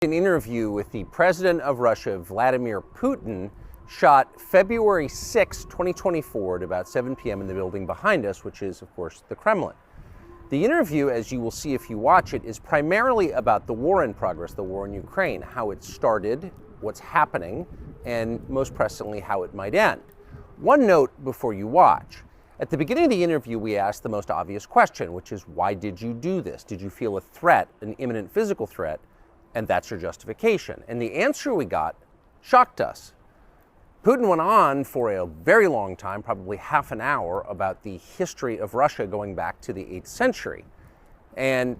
An interview with the president of Russia, Vladimir Putin, shot February 6, 2024 at about 7 p.m. in the building behind us, which is, of course, the Kremlin. The interview, as you will see if you watch it, is primarily about the war in progress, the war in Ukraine, how it started, what's happening, and most pressingly, how it might end. One note before you watch. At the beginning of the interview, we asked the most obvious question, which is, why did you do this? Did you feel a threat, an imminent physical threat? And that's your justification. And the answer we got shocked us. Putin went on for a very long time, probably half an hour, about the history of Russia going back to the 8th century. And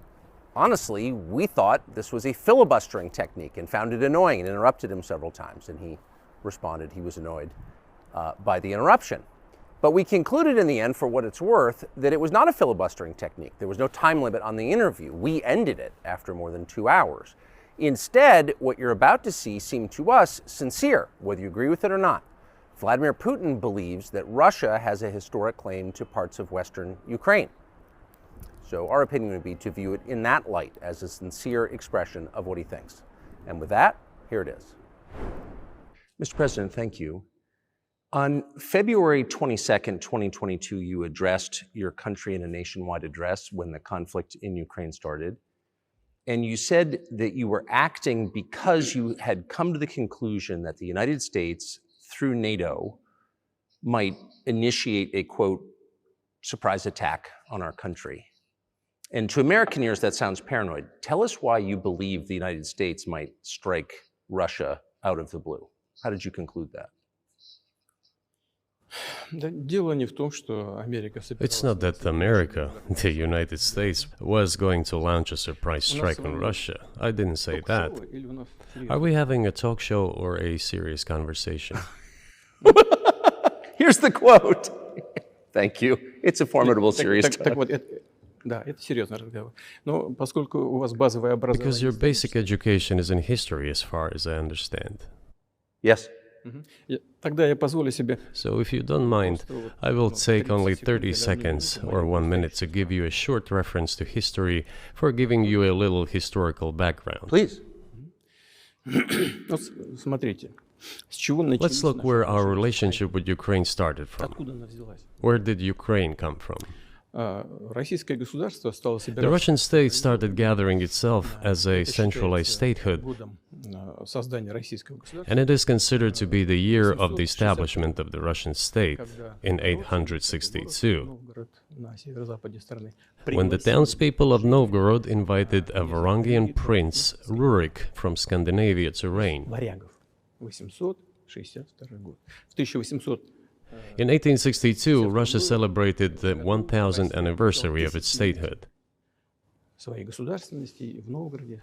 honestly, we thought this was a filibustering technique and found it annoying and interrupted him several times. And he responded he was annoyed by the interruption. But we concluded in the end, for what it's worth, that it was not a filibustering technique. There was no time limit on the interview. We ended it after more than 2 hours. Instead, what you're about to see seemed to us sincere, whether you agree with it or not. Vladimir Putin believes that Russia has a historic claim to parts of Western Ukraine. So our opinion would be to view it in that light, as a sincere expression of what he thinks. And with that, here it is. Mr. President, thank you. On February 22nd, 2022, you addressed your country in a nationwide address when the conflict in Ukraine started. And you said that you were acting because you had come to the conclusion that the United States, through NATO, might initiate a, quote, surprise attack on our country. And to American ears, that sounds paranoid. Tell us why you believe the United States might strike Russia out of the blue. How did you conclude that? It's not that America, the United States, was going to launch a surprise strike on Russia. I didn't say that. Are we having a talk show or a serious conversation? Here's the quote. Thank you. It's a formidable, serious talk. Because your basic education is in history, as far as I understand. Yes. So if you don't mind, I will take only 30 seconds or 1 minute to give you a short reference to history for giving you a little historical background. Please. Let's look where our relationship with Ukraine started from. Where did Ukraine come from? The Russian state started gathering itself as a centralized statehood, and it is considered to be the year of the establishment of the Russian state in 862, when the townspeople of Novgorod invited a Varangian prince, Rurik, from Scandinavia to reign. In 1862, Russia celebrated the 1000th anniversary of its statehood.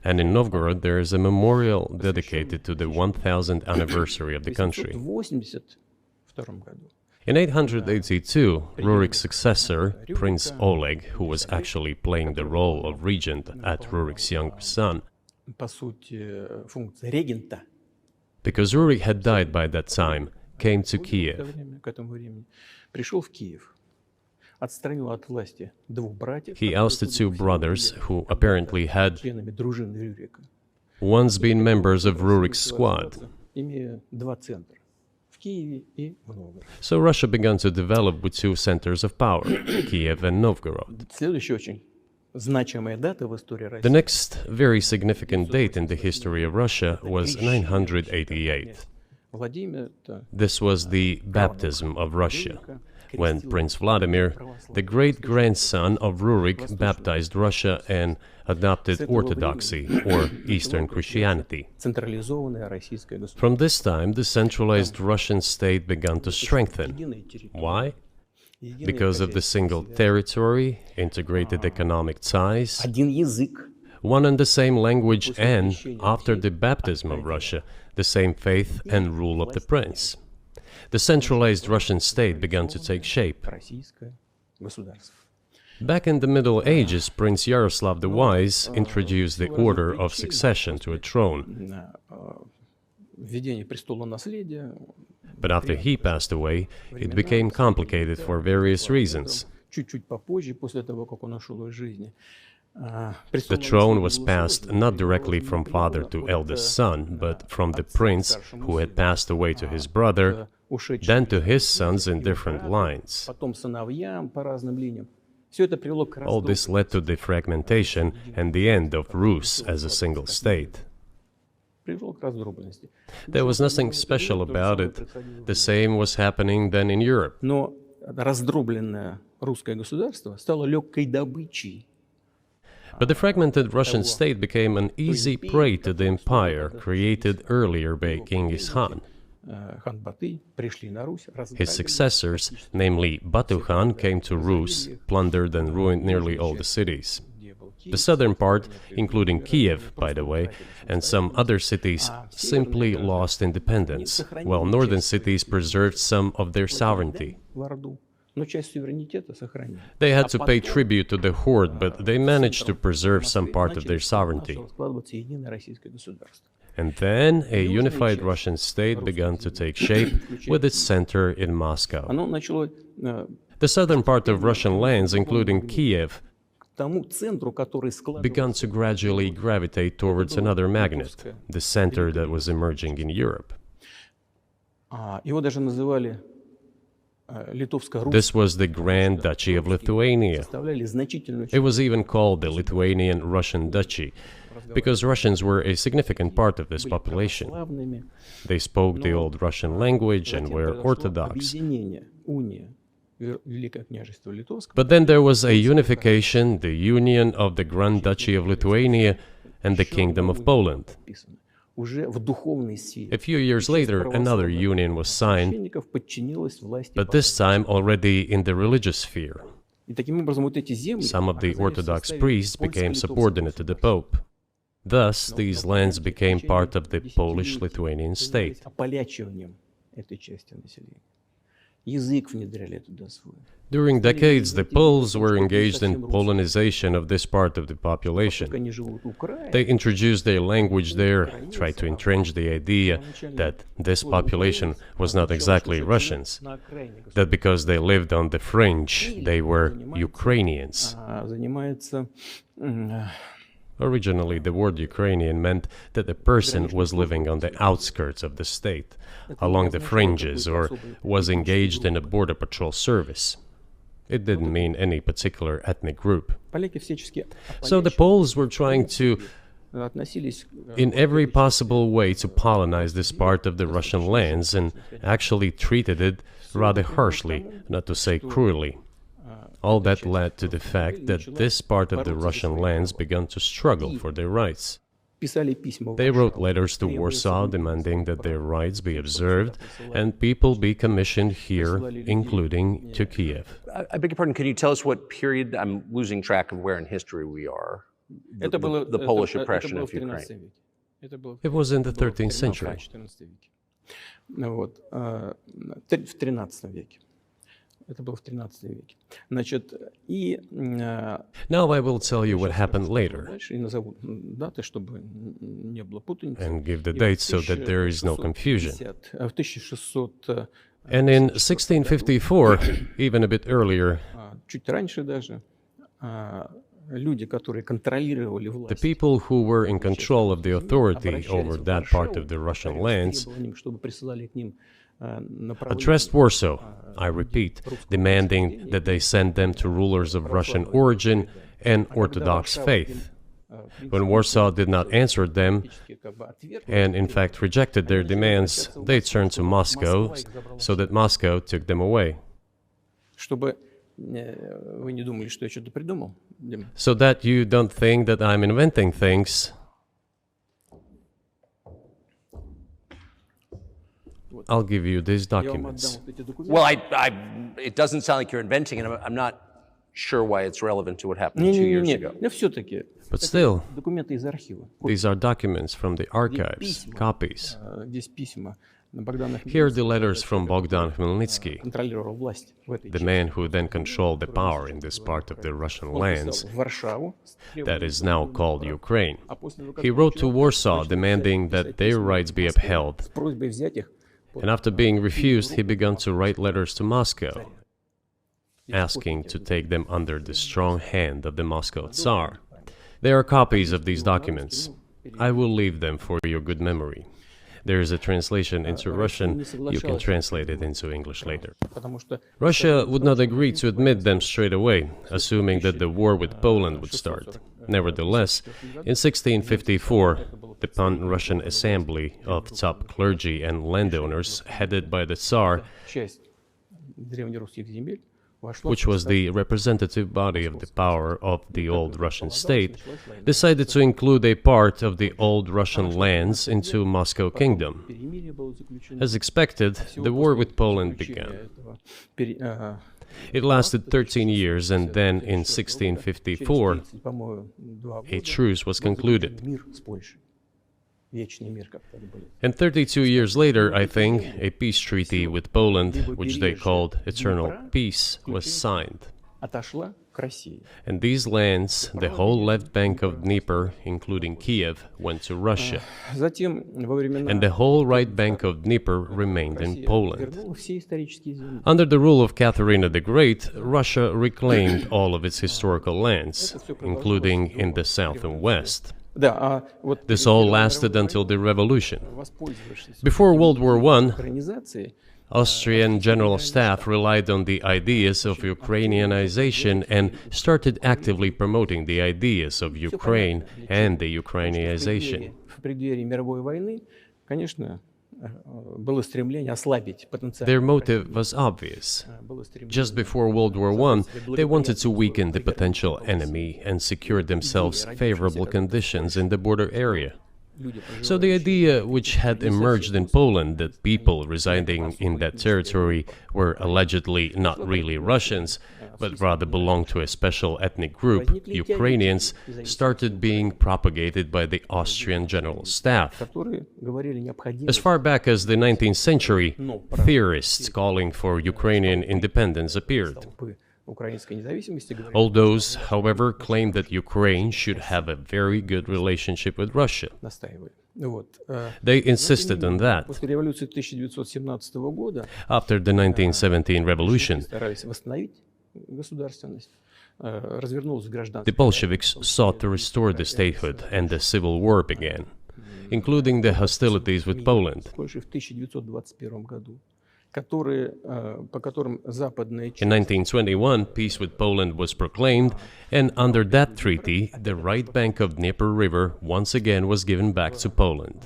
And in Novgorod, there is a memorial dedicated to the 1000th anniversary of the country. In 882, Rurik's successor, Prince Oleg, who was actually playing the role of regent at Rurik's younger son, because Rurik had died by that time, came to Kiev. He ousted two brothers who apparently had once been members of Rurik's squad. So Russia began to develop with two centers of power, Kiev and Novgorod. The next very significant date in the history of Russia was 988. This was the baptism of Russia, when Prince Vladimir, the great-grandson of Rurik, baptized Russia and adopted Orthodoxy, or Eastern Christianity. From this time, the centralized Russian state began to strengthen. Why? Because of the single territory, integrated economic ties, one and the same language, and, after the baptism of Russia, the same faith and rule of the prince. The centralized Russian state began to take shape. Back in the Middle Ages, Prince Yaroslav the Wise introduced the order of succession to a throne. But after he passed away, it became complicated for various reasons. The throne was passed not directly from father to eldest son, but from the prince who had passed away to his brother, then to his sons in different lines. All this led to the fragmentation and the end of Rus as a single state. There was nothing special about it. The same was happening then in Europe. But the fragmented Russian state became an easy prey to the empire created earlier by Genghis Khan. His successors, namely Batu Khan, came to Rus, plundered and ruined nearly all the cities. The southern part, including Kiev, by the way, and some other cities, simply lost independence, while northern cities preserved some of their sovereignty. They had to pay tribute to the horde, but they managed to preserve some part of their sovereignty. And then a unified Russian state began to take shape with its center in Moscow. The southern part of Russian lands, including Kiev, began to gradually gravitate towards another magnet, the center that was emerging in Europe. This was the Grand Duchy of Lithuania. It was even called the Lithuanian-Russian Duchy, because Russians were a significant part of this population. They spoke the old Russian language and were Orthodox. But then there was a unification, the union of the Grand Duchy of Lithuania and the Kingdom of Poland. A few years later, another union was signed, but this time already in the religious sphere. Some of the Orthodox priests became subordinate to the Pope. Thus, these lands became part of the Polish-Lithuanian state. During decades, the Poles were engaged in Polonization of this part of the population. They introduced their language there, tried to entrench the idea that this population was not exactly Russians, that because they lived on the fringe, they were Ukrainians. Originally, the word Ukrainian meant that a person was living on the outskirts of the state, along the fringes, or was engaged in a border patrol service. It didn't mean any particular ethnic group. So the Poles were trying to, in every possible way, to colonize this part of the Russian lands, and actually treated it rather harshly, not to say cruelly. All that led to the fact that this part of the Russian lands began to struggle for their rights. They wrote letters to Warsaw demanding that their rights be observed and people be commissioned here, including to Kiev. I beg your pardon, can you tell us what period? I'm losing track of where in history we are. The Polish oppression of Ukraine. It was in the 13th century. Now I will tell you what happened later and give the dates so that there is no confusion. And in 1654, even a bit earlier, the people who were in control of the authority over that part of the Russian lands addressed Warsaw, I repeat, demanding that they send them to rulers of Russian origin and Orthodox faith. When Warsaw did not answer them, and in fact rejected their demands, they turned to Moscow, so that Moscow took them away. So that you don't think that I'm inventing things, I'll give you these documents. Well, it doesn't sound like you're inventing it. I'm not sure why it's relevant to what happened 2 years ago. But still, these are documents from the archives, copies. Here are the letters from Bogdan Khmelnytsky, the man who then controlled the power in this part of the Russian lands that is now called Ukraine. He wrote to Warsaw demanding that their rights be upheld. And after being refused, he began to write letters to Moscow, asking to take them under the strong hand of the Moscow Tsar. There are copies of these documents. I will leave them for your good memory. There is a translation into Russian. You can translate it into English later. Russia would not agree to admit them straight away, assuming that the war with Poland would start. Nevertheless, in 1654, the Pan-Russian Assembly of top clergy and landowners, headed by the Tsar, which was the representative body of the power of the old Russian state, decided to include a part of the old Russian lands into Moscow Kingdom. As expected, the war with Poland began. It lasted 13 years, and then in 1654, a truce was concluded. And 32 years later, I think, a peace treaty with Poland, which they called Eternal Peace, was signed. And these lands, the whole left bank of Dnieper, including Kiev, went to Russia. And the whole right bank of Dnieper remained in Poland. Under the rule of Catherine the Great, Russia reclaimed all of its historical lands, including in the south and west. This all lasted until the revolution. Before World War I, Austrian General Staff relied on the ideas of Ukrainianization and started actively promoting the ideas of Ukraine and the Ukrainianization. Their motive was obvious. Just before World War I, they wanted to weaken the potential enemy and secure themselves favorable conditions in the border area. So the idea which had emerged in Poland that people residing in that territory were allegedly not really Russians, but rather belonged to a special ethnic group, Ukrainians, started being propagated by the Austrian General Staff. As far back as the 19th century, theorists calling for Ukrainian independence appeared. All those, however, claimed that Ukraine should have a very good relationship with Russia. They insisted on that. After the 1917 revolution, the Bolsheviks sought to restore the statehood, and the civil war began, including the hostilities with Poland. In 1921, peace with Poland was proclaimed, and under that treaty, the right bank of Dnieper River once again was given back to Poland.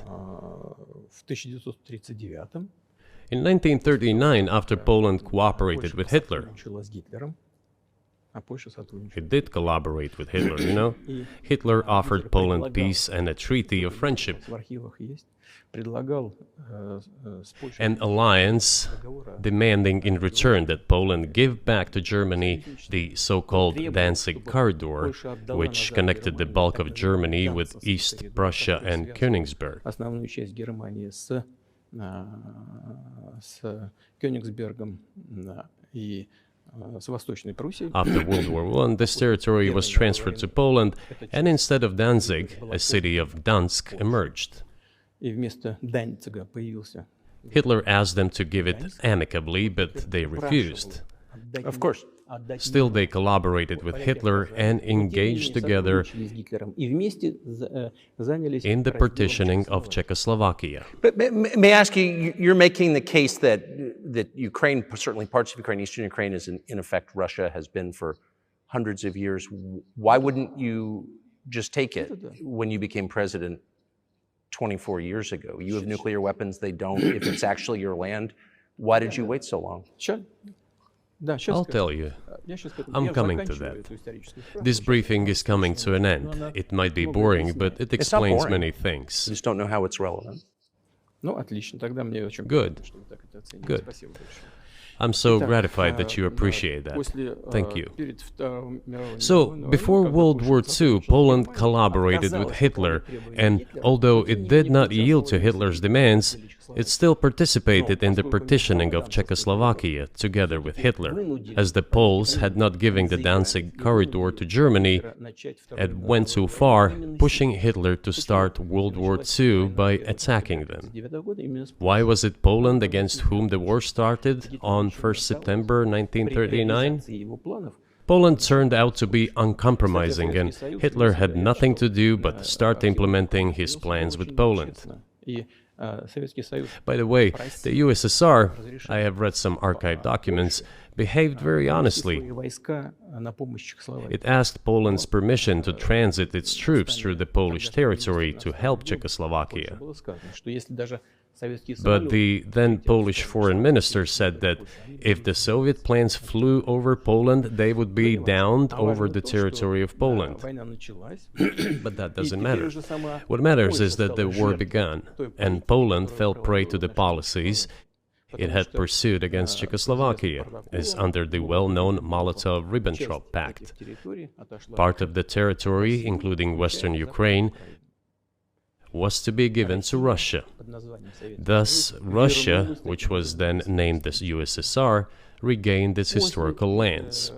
In 1939, after Poland cooperated with Hitler, it did collaborate with Hitler, you know? Hitler offered Poland peace and a treaty of friendship. An alliance demanding in return that Poland give back to Germany the so-called Danzig corridor, which connected the bulk of Germany with East Prussia and Königsberg. After World War I, this territory was transferred to Poland, and instead of Danzig, a city of Dansk emerged. Hitler asked them to give it amicably, but they refused. Of course. Still, they collaborated with Hitler and engaged together in the partitioning of Czechoslovakia. But may I ask you, you're making the case that Ukraine, certainly parts of Ukraine, Eastern Ukraine, is in effect Russia, has been for hundreds of years. Why wouldn't you just take it when you became president 24 years ago? You have nuclear weapons, they don't. If it's actually your land, why did you wait so long? I'll tell you. I'm coming to that. This briefing is coming to an end. It might be boring, but it explains many things. I just don't know how it's relevant. Good. Good. I'm so gratified that you appreciate that. Thank you. So, before World War II, Poland collaborated with Hitler, and although it did not yield to Hitler's demands, it still participated in the partitioning of Czechoslovakia together with Hitler, as the Poles had not given the Danzig corridor to Germany and went too far, pushing Hitler to start World War II by attacking them. Why was it Poland against whom the war started on 1st September 1939? Poland turned out to be uncompromising, and Hitler had nothing to do but start implementing his plans with Poland. By the way, the USSR, I have read some archive documents, behaved very honestly. It asked Poland's permission to transit its troops through the Polish territory to help Czechoslovakia. But the then Polish foreign minister said that if the Soviet planes flew over Poland, they would be downed over the territory of Poland. But that doesn't matter. What matters is that the war began, and Poland fell prey to the policies it had pursued against Czechoslovakia, as under the well-known Molotov-Ribbentrop Pact. Part of the territory, including western Ukraine, was to be given to Russia. Thus, Russia, which was then named the USSR, regained its historical lands.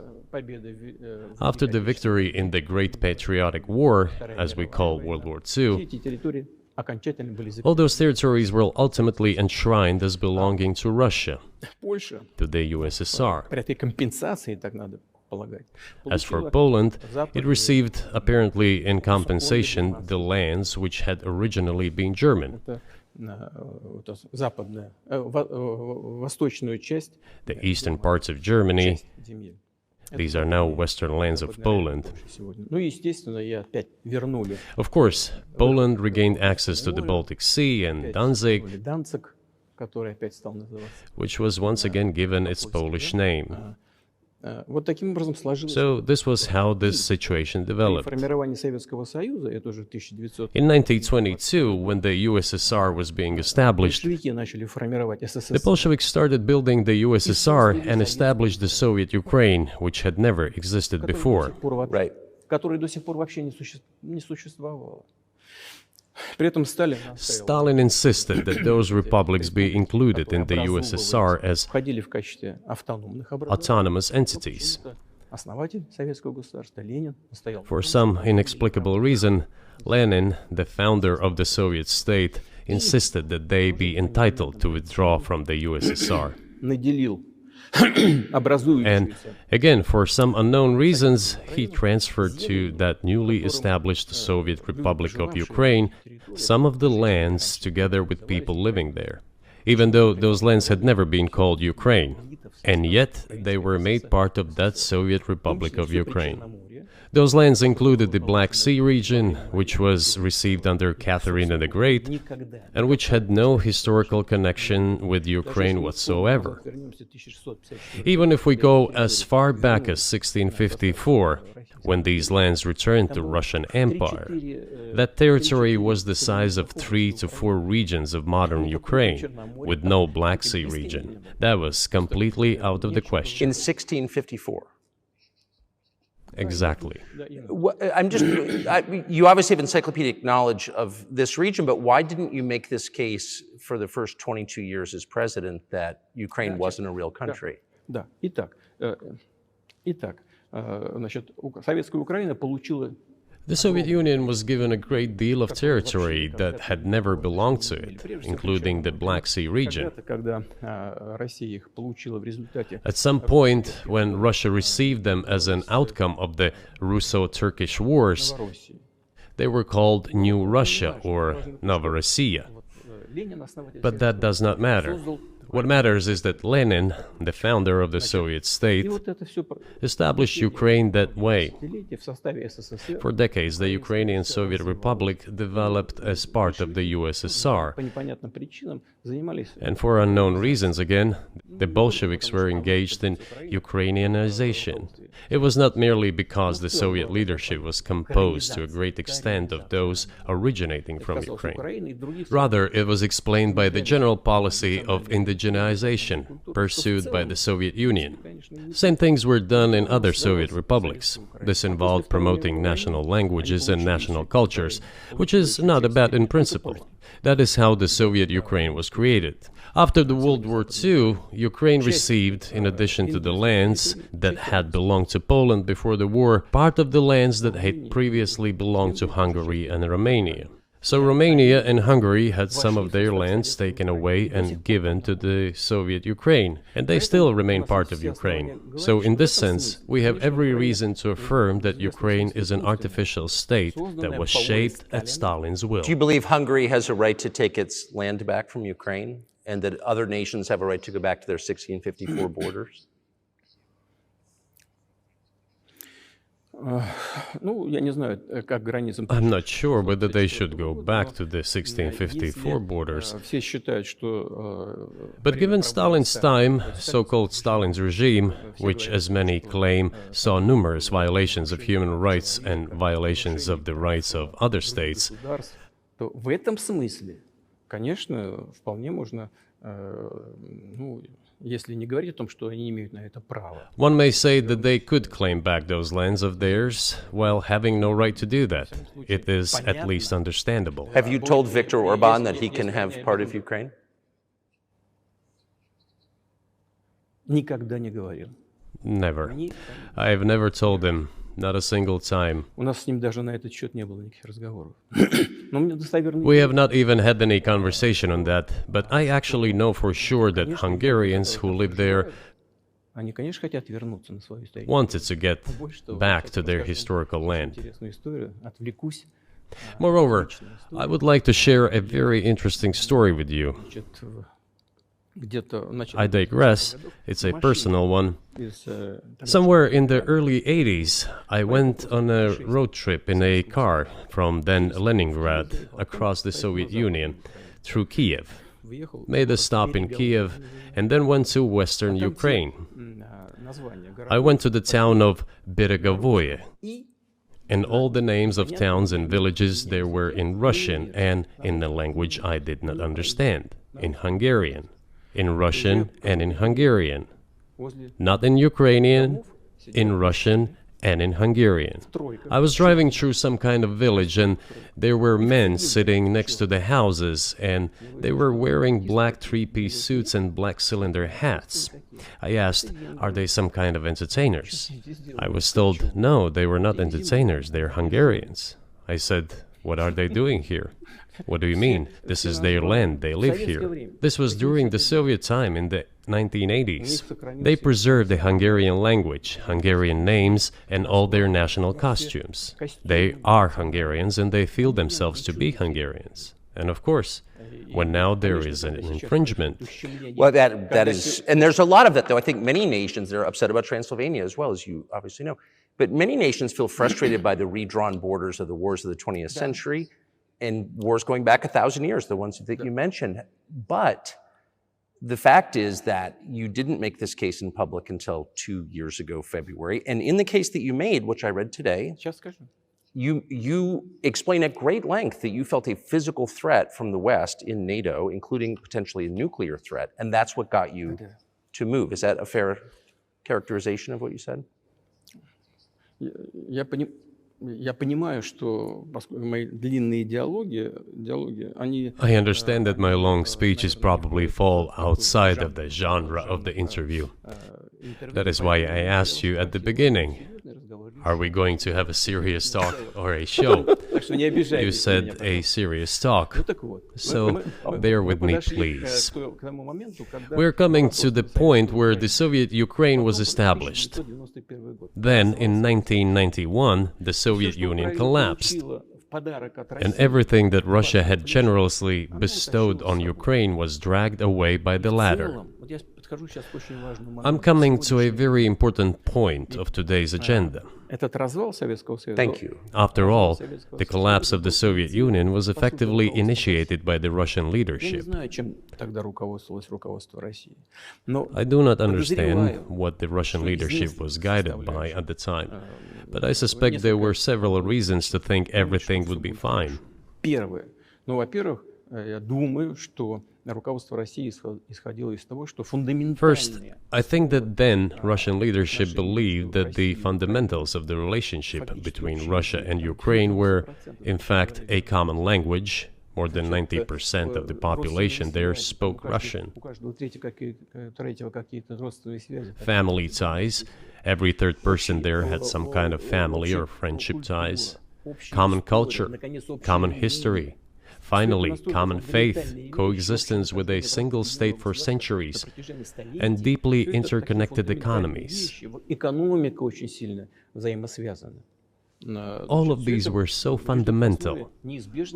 After the victory in the Great Patriotic War, as we call World War II, all those territories were ultimately enshrined as belonging to Russia, to the USSR. As for Poland, it received, apparently in compensation, the lands which had originally been German. The eastern parts of Germany, these are now western lands of Poland. Of course, Poland regained access to the Baltic Sea and Danzig, which was once again given its Polish name. So this was how this situation developed. In 1922, when the USSR was being established, the Bolsheviks started building the USSR and established the Soviet Ukraine, which had never existed before. Right. Stalin insisted that those republics be included in the USSR as autonomous entities. For some inexplicable reason, Lenin, the founder of the Soviet state, insisted that they be entitled to withdraw from the USSR. And again, for some unknown reasons, he transferred to that newly established Soviet Republic of Ukraine some of the lands together with people living there, even though those lands had never been called Ukraine, and yet they were made part of that Soviet Republic of Ukraine. Those lands included the Black Sea region, which was received under Catherine the Great, and which had no historical connection with Ukraine whatsoever. Even if we go as far back as 1654, when these lands returned to Russian Empire, that territory was the size of 3 to 4 regions of modern Ukraine, with no Black Sea region. That was completely out of the question. In 1654. Exactly. You obviously have encyclopedic knowledge of this region, but why didn't you make this case for the first 22 years as president that Ukraine wasn't a real country? The Soviet Union was given a great deal of territory that had never belonged to it, including the Black Sea region. At some point, when Russia received them as an outcome of the Russo-Turkish Wars, they were called New Russia or Novorossiya. But that does not matter. What matters is that Lenin, the founder of the Soviet state, established Ukraine that way. For decades, the Ukrainian Soviet Republic developed as part of the USSR. And for unknown reasons, again, the Bolsheviks were engaged in Ukrainianization. It was not merely because the Soviet leadership was composed to a great extent of those originating from Ukraine. Rather, it was explained by the general policy of indigenization pursued by the Soviet Union. Same things were done in other Soviet republics. This involved promoting national languages and national cultures, which is not bad in principle. That is how the Soviet Ukraine was created. After the World War II, Ukraine received, in addition to the lands that had belonged to Poland before the war, part of the lands that had previously belonged to Hungary and Romania. So Romania and Hungary had some of their lands taken away and given to the Soviet Ukraine, and they still remain part of Ukraine. So in this sense, we have every reason to affirm that Ukraine is an artificial state that was shaped at Stalin's will. Do you believe Hungary has a right to take its land back from Ukraine, and that other nations have a right to go back to their 1654 borders? I'm not sure whether they should go back to the 1654 borders. But given Stalin's time, so-called Stalin's regime, which, as many claim, saw numerous violations of human rights and violations of the rights of other states, one may say that they could claim back those lands of theirs while having no right to do that. It is at least understandable. Have you told Viktor Orban that he can have part of Ukraine? Never. I have never told him, not a single time. We have not even had any conversation on that, but I actually know for sure that Hungarians who live there wanted to get back to their historical land. Moreover, I would like to share a very interesting story with you. I digress, it's a personal one. Somewhere in the early 80s, I went on a road trip in a car from then Leningrad across the Soviet Union through Kiev, made a stop in Kiev, and then went to western Ukraine. I went to the town of Beregovoye, and all the names of towns and villages there were in Russian and in a language I did not understand, in Hungarian. In Russian and in Hungarian. Not in Ukrainian, in Russian and in Hungarian. I was driving through some kind of village and there were men sitting next to the houses and they were wearing black three-piece suits and black cylinder hats. I asked, are they some kind of entertainers? I was told, no, they were not entertainers, they're Hungarians. I said, what are they doing here? What do you mean? This is their land, they live here. This was during the Soviet time in the 1980s. They preserved the Hungarian language, Hungarian names, and all their national costumes. They are Hungarians and they feel themselves to be Hungarians. And of course, when now there is an infringement. Well, that is, and there's a lot of that, though. I think many nations are upset about Transylvania as well, as you obviously know. But many nations feel frustrated by the redrawn borders of the wars of the 20th century. And wars going back 1,000 years, the ones that you mentioned. But the fact is that you didn't make this case in public until 2 years ago, February. And in the case that you made, which I read today, you explain at great length that you felt a physical threat from the West in NATO, including potentially a nuclear threat. And that's what got you to move. Is that a fair characterization of what you said? I understand that my long speeches probably fall outside of the genre of the interview. That is why I asked you at the beginning, are we going to have a serious talk or a show? You said a serious talk, so bear with me, please. We're coming to the point where the Soviet Ukraine was established. Then, in 1991, the Soviet Union collapsed, and everything that Russia had generously bestowed on Ukraine was dragged away by the latter. I'm coming to a very important point of today's agenda. Thank you. After all, the collapse of the Soviet Union was effectively initiated by the Russian leadership. I do not understand what the Russian leadership was guided by at the time, but I suspect there were several reasons to think everything would be fine. First, I think that then Russian leadership believed that the fundamentals of the relationship between Russia and Ukraine were, in fact, a common language. More than 90% of the population there spoke Russian. Family ties. Every third person there had some kind of family or friendship ties. Common culture, common history. finally common faith, coexistence with a single state for centuries, and deeply interconnected economies. All of these were so fundamental.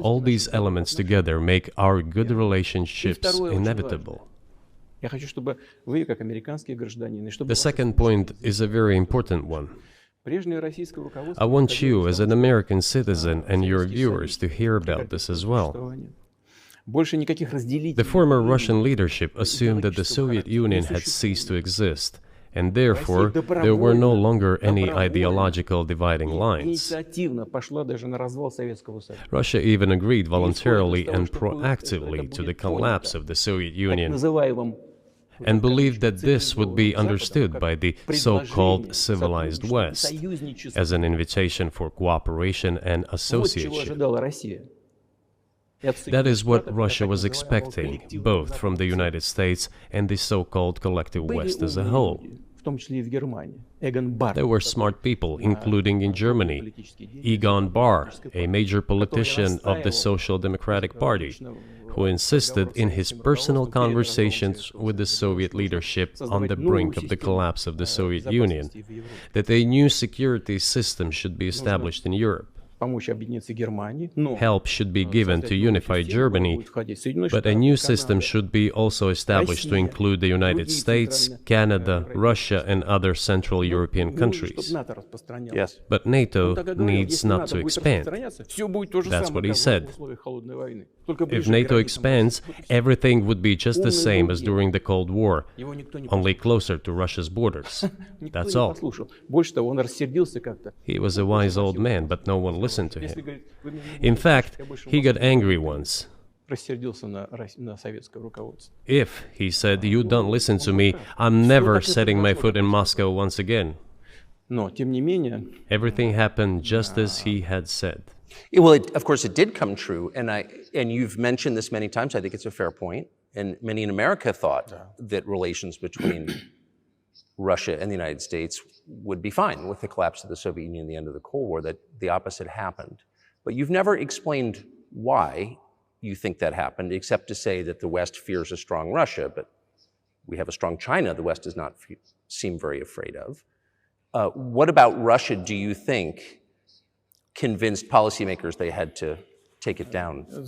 All these elements together make our good relationships inevitable. The second point is a very important one. I want you, as an American citizen, and your viewers to hear about this as well. The former Russian leadership assumed that the Soviet Union had ceased to exist, and therefore there were no longer any ideological dividing lines. Russia even agreed voluntarily and proactively to the collapse of the Soviet Union, and believed that this would be understood by the so-called civilized West as an invitation for cooperation and association. That is what Russia was expecting, both from the United States and the so-called collective West as a whole. There were smart people, including in Germany, Egon Bahr, a major politician of the Social Democratic Party, who insisted in his personal conversations with the Soviet leadership on the brink of the collapse of the Soviet Union that a new security system should be established in Europe. Help should be given to unify Germany, but a new system should be also established to include the United States, Canada, Russia, and other Central European countries. Yes. But NATO needs not to expand. That's what he said. If NATO expands, everything would be just the same as during the Cold War, only closer to Russia's borders. That's all. He was a wise old man, but no one listened to him. In fact, he got angry once. If, he said, you don't listen to me, I'm never setting my foot in Moscow once again. Everything happened just as he had said. Well, of course, it did come true, and you've mentioned this many times. I think it's a fair point, and many in America thought that relations between Russia and the United States would be fine with the collapse of the Soviet Union and the end of the Cold War, that the opposite happened. But you've never explained why you think that happened, except to say that the West fears a strong Russia, but we have a strong China the West does not seem very afraid of. What about Russia do you think convinced policymakers they had to take it down? The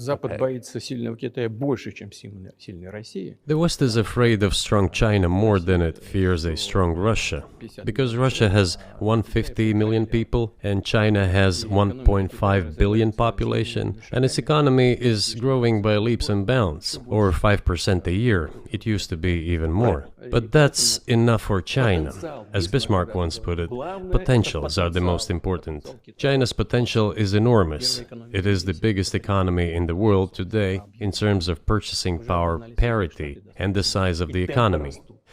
West is afraid of strong China more than it fears a strong Russia, because Russia has 150 million people and China has 1.5 billion population, and its economy is growing by leaps and bounds, or 5% a year. It used to be even more. But that's enough for China. As Bismarck once put it, potentials are the most important. China's potential is enormous. It is the biggest economy in the world today in terms of purchasing power parity and the size of the economy.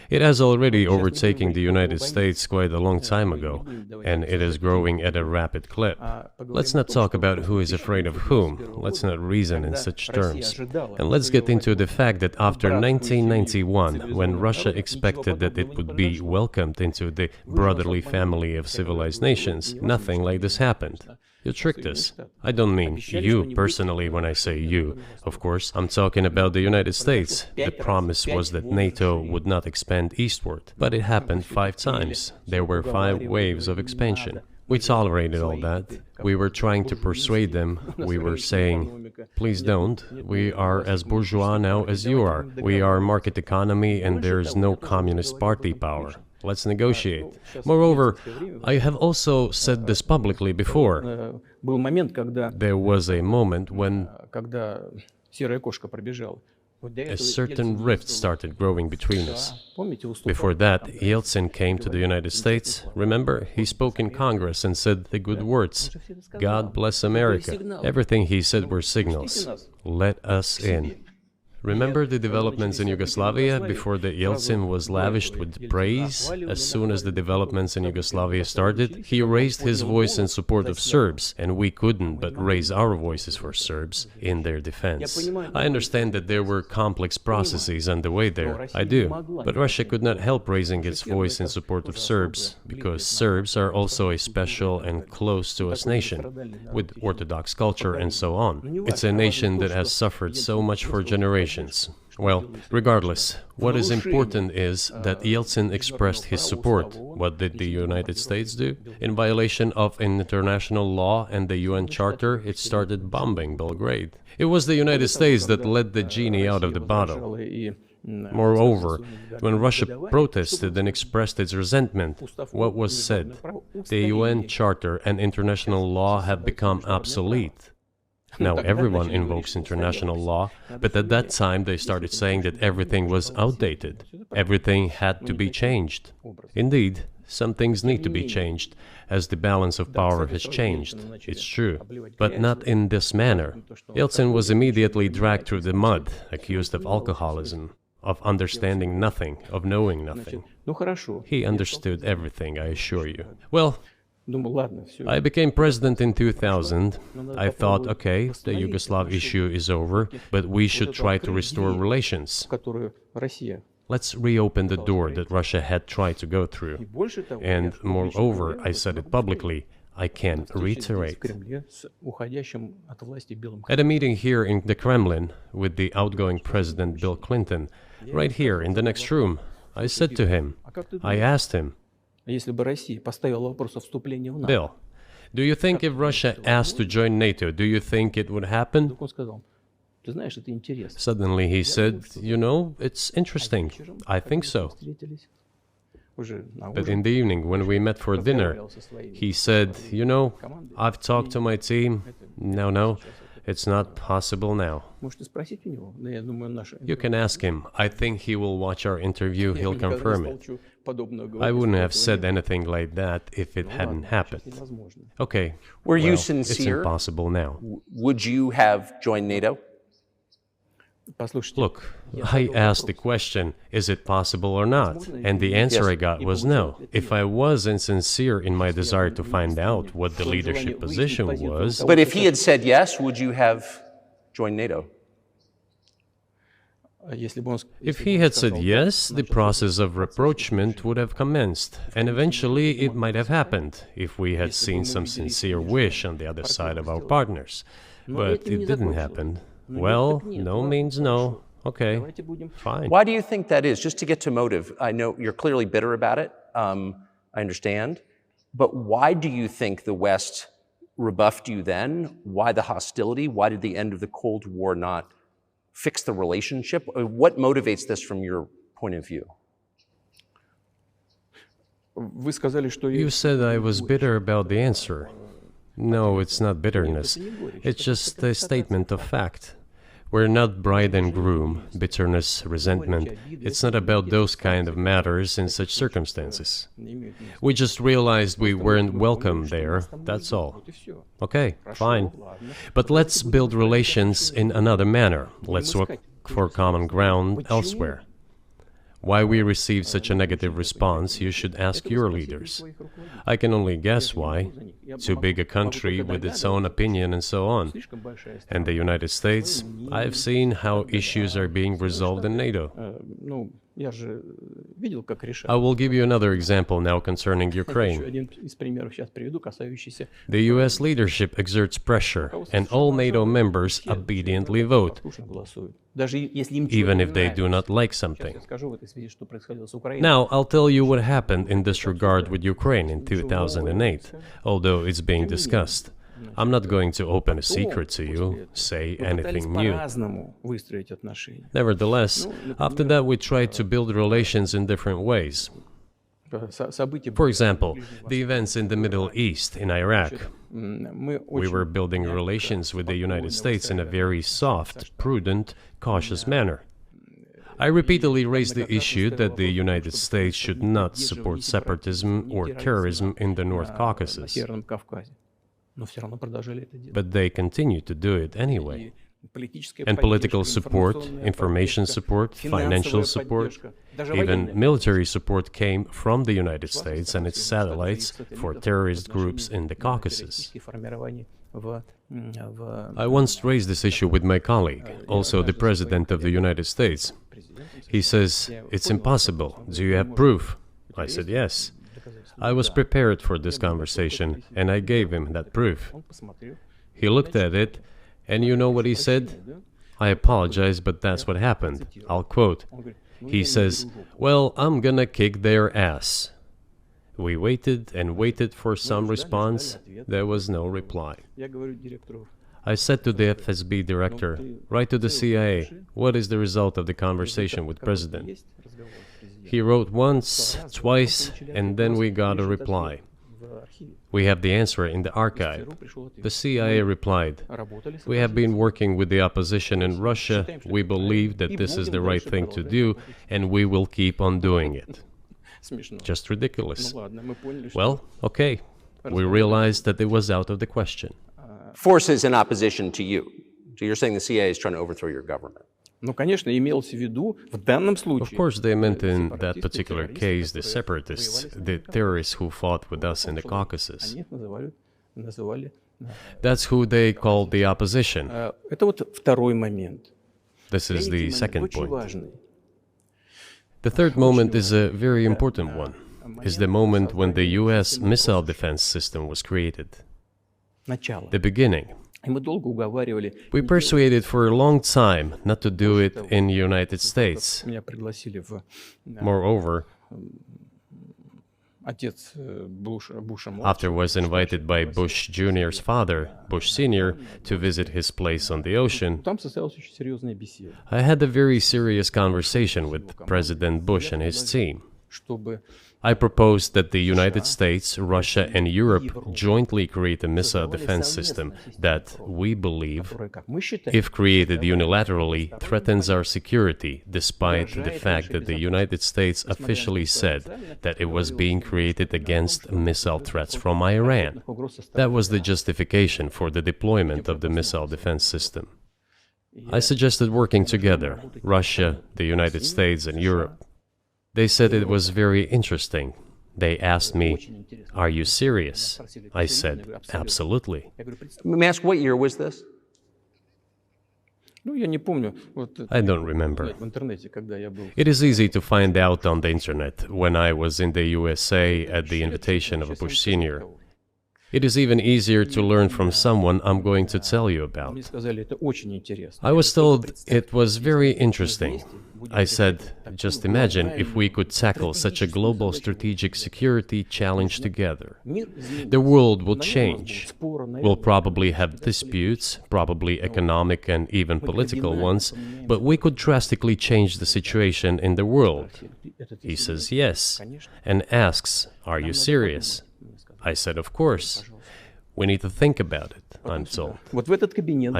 It has already overtaken the United States quite a long time ago, and it is growing at a rapid clip. Let's not talk about who is afraid of whom. Let's not reason in such terms. And let's get into the fact that after 1991, when Russia expected that it would be welcomed into the brotherly family of civilized nations, nothing like this happened. You tricked us. I don't mean you personally when I say you. Of course, I'm talking about the United States. The promise was that NATO would not expand eastward, but it happened 5 times. There were 5 waves of expansion. We tolerated all that. We were trying to persuade them. We were saying, please don't. We are as bourgeois now as you are. We are market economy and there is no communist party power. Let's negotiate. Moreover, I have also said this publicly before. There was a moment when a certain rift started growing between us. Before that, Yeltsin came to the United States. Remember, he spoke in Congress and said the good words. God bless America. Everything he said were signals. Let us in. Remember the developments in Yugoslavia before the Yeltsin was lavished with praise? As soon as the developments in Yugoslavia started, he raised his voice in support of Serbs, and we couldn't but raise our voices for Serbs in their defense. I understand that there were complex processes underway there, I do, but Russia could not help raising its voice in support of Serbs, because Serbs are also a special and close to us nation, with Orthodox culture and so on. It's a nation that has suffered so much for generations. Well, regardless, what is important is that Yeltsin expressed his support. What did the United States do? In violation of international law and the UN Charter, it started bombing Belgrade. It was the United States that let the genie out of the bottle. Moreover, when Russia protested and expressed its resentment, what was said? The UN Charter and international law have become obsolete. Now everyone invokes international law, but at that time they started saying that everything was outdated. Everything had to be changed. Indeed, some things need to be changed, as the balance of power has changed. It's true, but not in this manner. Yeltsin was immediately dragged through the mud, accused of alcoholism, of understanding nothing, of knowing nothing. He understood everything, I assure you. Well, I became president in 2000. I thought, okay, the Yugoslav issue is over, but we should try to restore relations. Let's reopen the door that Russia had tried to go through. And moreover, I said it publicly, I can reiterate. At a meeting here in the Kremlin with the outgoing President Bill Clinton, right here in the next room, I said to him, I asked him, Bill, do you think if Russia asked to join NATO, do you think it would happen? Suddenly he said, you know, it's interesting. I think so. But in the evening, when we met for dinner, he said, you know, I've talked to my team. No, it's not possible now. You can ask him. I think he will watch our interview. He'll confirm it. I wouldn't have said anything like that if it hadn't happened. Okay. Were you sincere? It's impossible now. Would you have joined NATO? Look, I asked the question, is it possible or not? And the answer I got was no. If I was insincere in my desire to find out what the leadership position was... But if he had said yes, would you have joined NATO? If he had said yes, the process of rapprochement would have commenced, and eventually it might have happened, if we had seen some sincere wish on the other side of our partners. But it didn't happen. Well, no means no. Okay, fine. Why do you think that is? Just to get to motive, I know you're clearly bitter about it, I understand, but why do you think the West rebuffed you then? Why the hostility? Why did the end of the Cold War not fix the relationship? What motivates this from your point of view? You said I was bitter about the answer. No, it's not bitterness. It's just a statement of fact. We're not bride and groom, bitterness, resentment. It's not about those kind of matters in such circumstances. We just realized we weren't welcome there, that's all. Okay, fine. But let's build relations in another manner. Let's look for common ground elsewhere. Why we received such a negative response, you should ask your leaders. I can only guess why. Too big a country with its own opinion and so on. And the United States, I've seen how issues are being resolved in NATO. I will give you another example now concerning Ukraine. The US leadership exerts pressure, and all NATO members obediently vote, even if they do not like something. Now, I'll tell you what happened in this regard with Ukraine in 2008, although it's being discussed. I'm not going to open a secret to you, say anything new. Nevertheless, after that we tried to build relations in different ways. For example, the events in the Middle East, in Iraq. We were building relations with the United States in a very soft, prudent, cautious manner. I repeatedly raised the issue that the United States should not support separatism or terrorism in the North Caucasus. But they continue to do it anyway. And political support, information support, financial support, even military support came from the United States and its satellites for terrorist groups in the Caucasus. I once raised this issue with my colleague, also the President of the United States. He says, "It's impossible. Do you have proof?" I said, "Yes." I was prepared for this conversation, and I gave him that proof. He looked at it, and you know what he said? "I apologize, but that's what happened." I'll quote. He says, "Well, I'm gonna kick their ass." We waited and waited for some response. There was no reply. I said to the FSB director, "Write to the CIA, what is the result of the conversation with President?" He wrote once, twice, and then we got a reply. We have the answer in the archive. The CIA replied, "We have been working with the opposition in Russia. We believe that this is the right thing to do, and we will keep on doing it." Just ridiculous. Well, okay. We realized that it was out of the question. Forces in opposition to you. So you're saying the CIA is trying to overthrow your government? Of course, they meant in that particular case the separatists, the terrorists who fought with us in the Caucasus. That's who they called the opposition. This is the second point. The third moment is a very important one. Is the moment when the US missile defense system was created. The beginning. We persuaded for a long time not to do it in the United States. Moreover, after was invited by Bush Jr.'s father, Bush Sr., to visit his place on the ocean, I had a very serious conversation with President Bush and his team. I proposed that the United States, Russia, and Europe jointly create a missile defense system that, we believe, if created unilaterally, threatens our security, despite the fact that the United States officially said that it was being created against missile threats from Iran. That was the justification for the deployment of the missile defense system. I suggested working together, Russia, the United States, and Europe. They said it was very interesting. They asked me, "Are you serious?" I said, "Absolutely." Let me ask, what year was this? I don't remember. It is easy to find out on the internet when I was in the USA at the invitation of Bush Sr. It is even easier to learn from someone I'm going to tell you about. I was told it was very interesting. I said, just imagine if we could tackle such a global strategic security challenge together. The world will change. We'll probably have disputes, probably economic and even political ones, but we could drastically change the situation in the world. He says yes, and asks, "Are you serious?" I said, "Of course. We need to think about it," I'm told.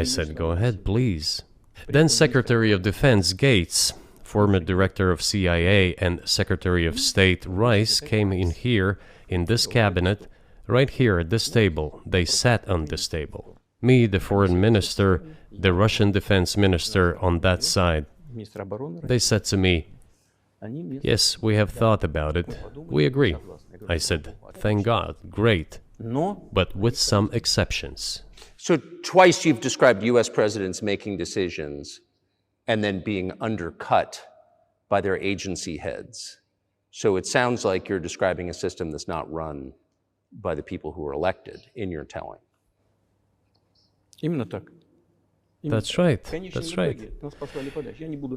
I said, "Go ahead, please." Then Secretary of Defense Gates, former Director of CIA, and Secretary of State Rice came in here, in this cabinet, right here at this table. They sat on this table. Me, the Foreign Minister, the Russian Defense Minister on that side. They said to me, "Yes, we have thought about it. We agree." I said, "Thank God, great, but with some exceptions." So twice you've described US presidents making decisions and then being undercut by their agency heads. So it sounds like you're describing a system that's not run by the people who are elected in your telling. That's right, that's right.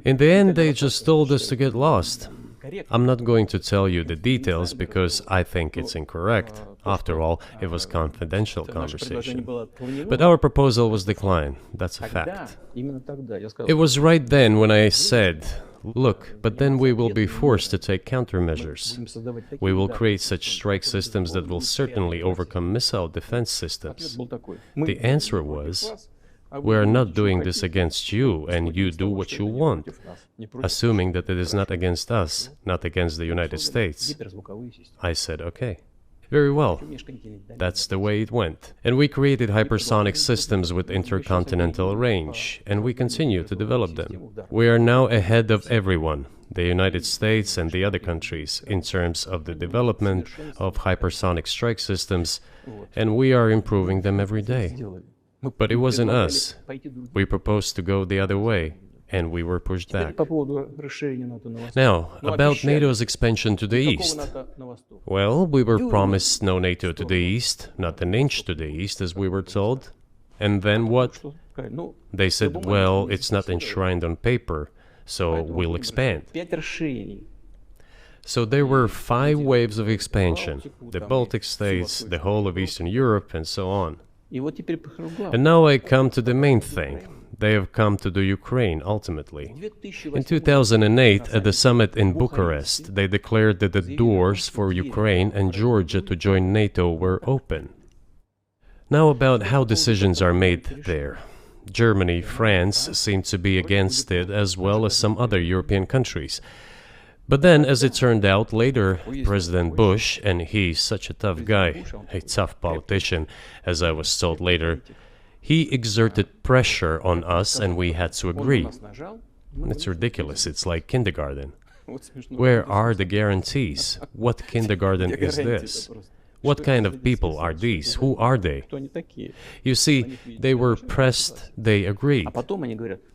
In the end, they just told us to get lost. I'm not going to tell you the details because I think it's incorrect. After all, it was confidential conversation. But our proposal was declined. That's a fact. It was right then when I said, "Look, but then we will be forced to take countermeasures. We will create such strike systems that will certainly overcome missile defense systems." The answer was, "We are not doing this against you, and you do what you want," assuming that it is not against us, not against the United States. I said, "Okay." Very well. That's the way it went. And we created hypersonic systems with intercontinental range, and we continue to develop them. We are now ahead of everyone, the United States and the other countries, in terms of the development of hypersonic strike systems, and we are improving them every day. But it wasn't us. We proposed to go the other way, and we were pushed back. Now, about NATO's expansion to the east. Well, we were promised no NATO to the east, not an inch to the east, as we were told. And then what? They said, well, it's not enshrined on paper, so we'll expand. So there were 5 waves of expansion, the Baltic states, the whole of Eastern Europe, and so on. And now I come to the main thing. They have come to the Ukraine, ultimately. In 2008, at the summit in Bucharest, they declared that the doors for Ukraine and Georgia to join NATO were open. Now about how decisions are made there. Germany, France seem to be against it, as well as some other European countries. But then, as it turned out later, President Bush, and he's such a tough guy, a tough politician, as I was told later, he exerted pressure on us and we had to agree. It's ridiculous, it's like kindergarten. Where are the guarantees? What kindergarten is this? What kind of people are these? Who are they? You see, they were pressed, they agreed.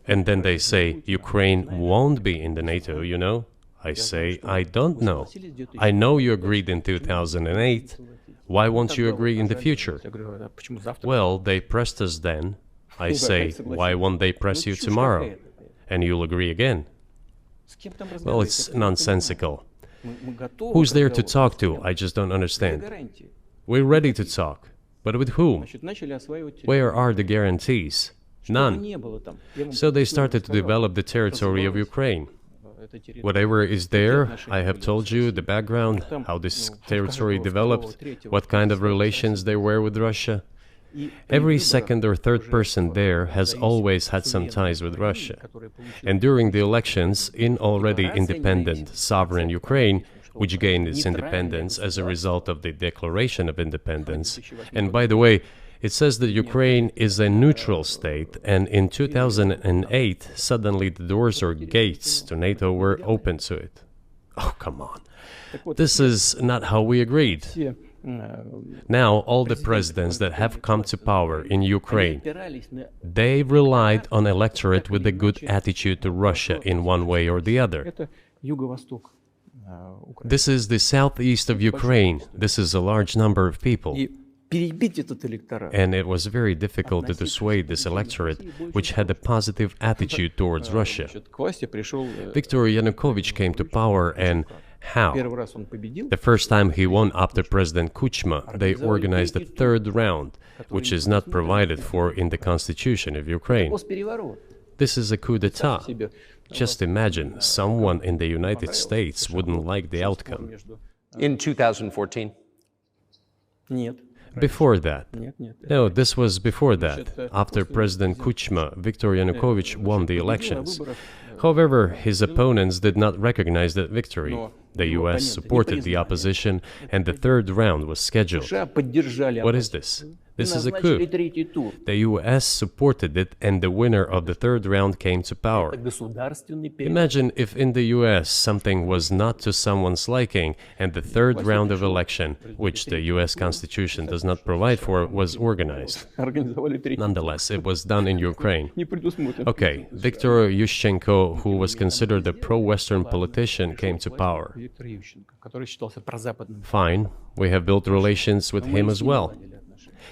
And then they say, Ukraine won't be in the NATO, you know? I say, I don't know. I know you agreed in 2008. Why won't you agree in the future? Well, they pressed us then. I say, why won't they press you tomorrow? And you'll agree again. Well, it's nonsensical. Who's there to talk to? I just don't understand. We're ready to talk. But with whom? Where are the guarantees? None. So they started to develop the territory of Ukraine. Whatever is there, I have told you the background, how this territory developed, what kind of relations there were with Russia. Every second or third person there has always had some ties with Russia. And during the elections, in already independent, sovereign Ukraine, which gained its independence as a result of the Declaration of Independence, and by the way, it says that Ukraine is a neutral state, and in 2008, suddenly the doors or gates to NATO were open to it. Oh, come on. This is not how we agreed. Now, all the presidents that have come to power in Ukraine, they relied on electorate with a good attitude to Russia in one way or the other. This is the southeast of Ukraine. This is a large number of people. And it was very difficult to dissuade this electorate, which had a positive attitude towards Russia. Viktor Yanukovych came to power, and how? The first time he won after President Kuchma, they organized a third round, which is not provided for in the constitution of Ukraine. This is a coup d'etat. Just imagine, someone in the United States wouldn't like the outcome. In 2014? Before that. No, this was before that. After President Kuchma, Viktor Yanukovych won the elections. However, his opponents did not recognize that victory. The US supported the opposition, and the third round was scheduled. What is this? This is a coup. The US supported it, and the winner of the third round came to power. Imagine if in the US something was not to someone's liking, and the third round of election, which the US Constitution does not provide for, was organized. Nonetheless, it was done in Ukraine. Okay, Viktor Yushchenko, who was considered a pro-Western politician, came to power. Fine, we have built relations with him as well.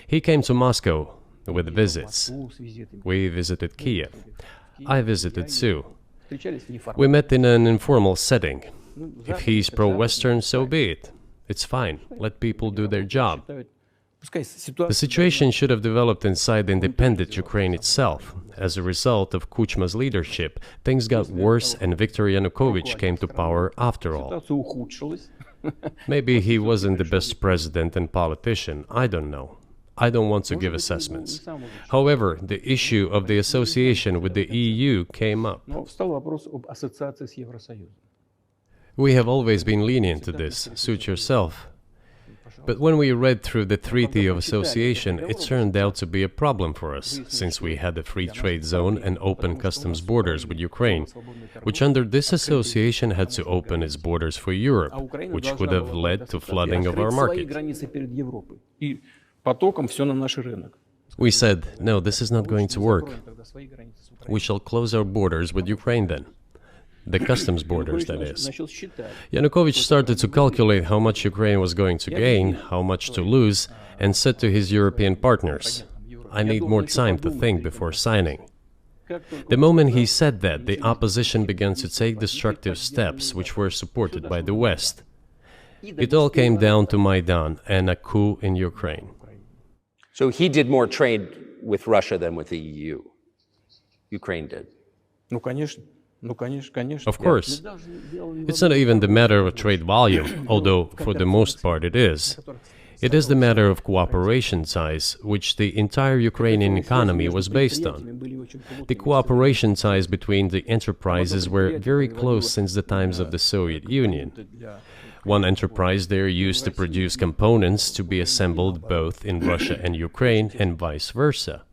He came to Moscow with visits. We visited Kiev. I visited too. We met in an informal setting. If he's pro-Western, so be it. It's fine. Let people do their job. The situation should have developed inside the independent Ukraine itself. As a result of Kuchma's leadership, things got worse and Viktor Yanukovych came to power after all. Maybe he wasn't the best president and politician, I don't know. I don't want to give assessments. However, the issue of the association with the EU came up. We have always been lenient to this. Suit yourself. But when we read through the Treaty of Association, it turned out to be a problem for us, since we had a free trade zone and open customs borders with Ukraine, which under this association had to open its borders for Europe, which would have led to flooding of our market. We said, no, this is not going to work. We shall close our borders with Ukraine then. The customs borders, that is. Yanukovych started to calculate how much Ukraine was going to gain, how much to lose, and said to his European partners, I need more time to think before signing. The moment he said that, the opposition began to take destructive steps which were supported by the West. It all came down to Maidan and a coup in Ukraine. So he did more trade with Russia than with the EU. Ukraine did. Of course. It's not even the matter of trade volume, although for the most part it is. It is the matter of cooperation ties, which the entire Ukrainian economy was based on. The cooperation ties between the enterprises were very close since the times of the Soviet Union. One enterprise there used to produce components to be assembled both in Russia and Ukraine and vice versa.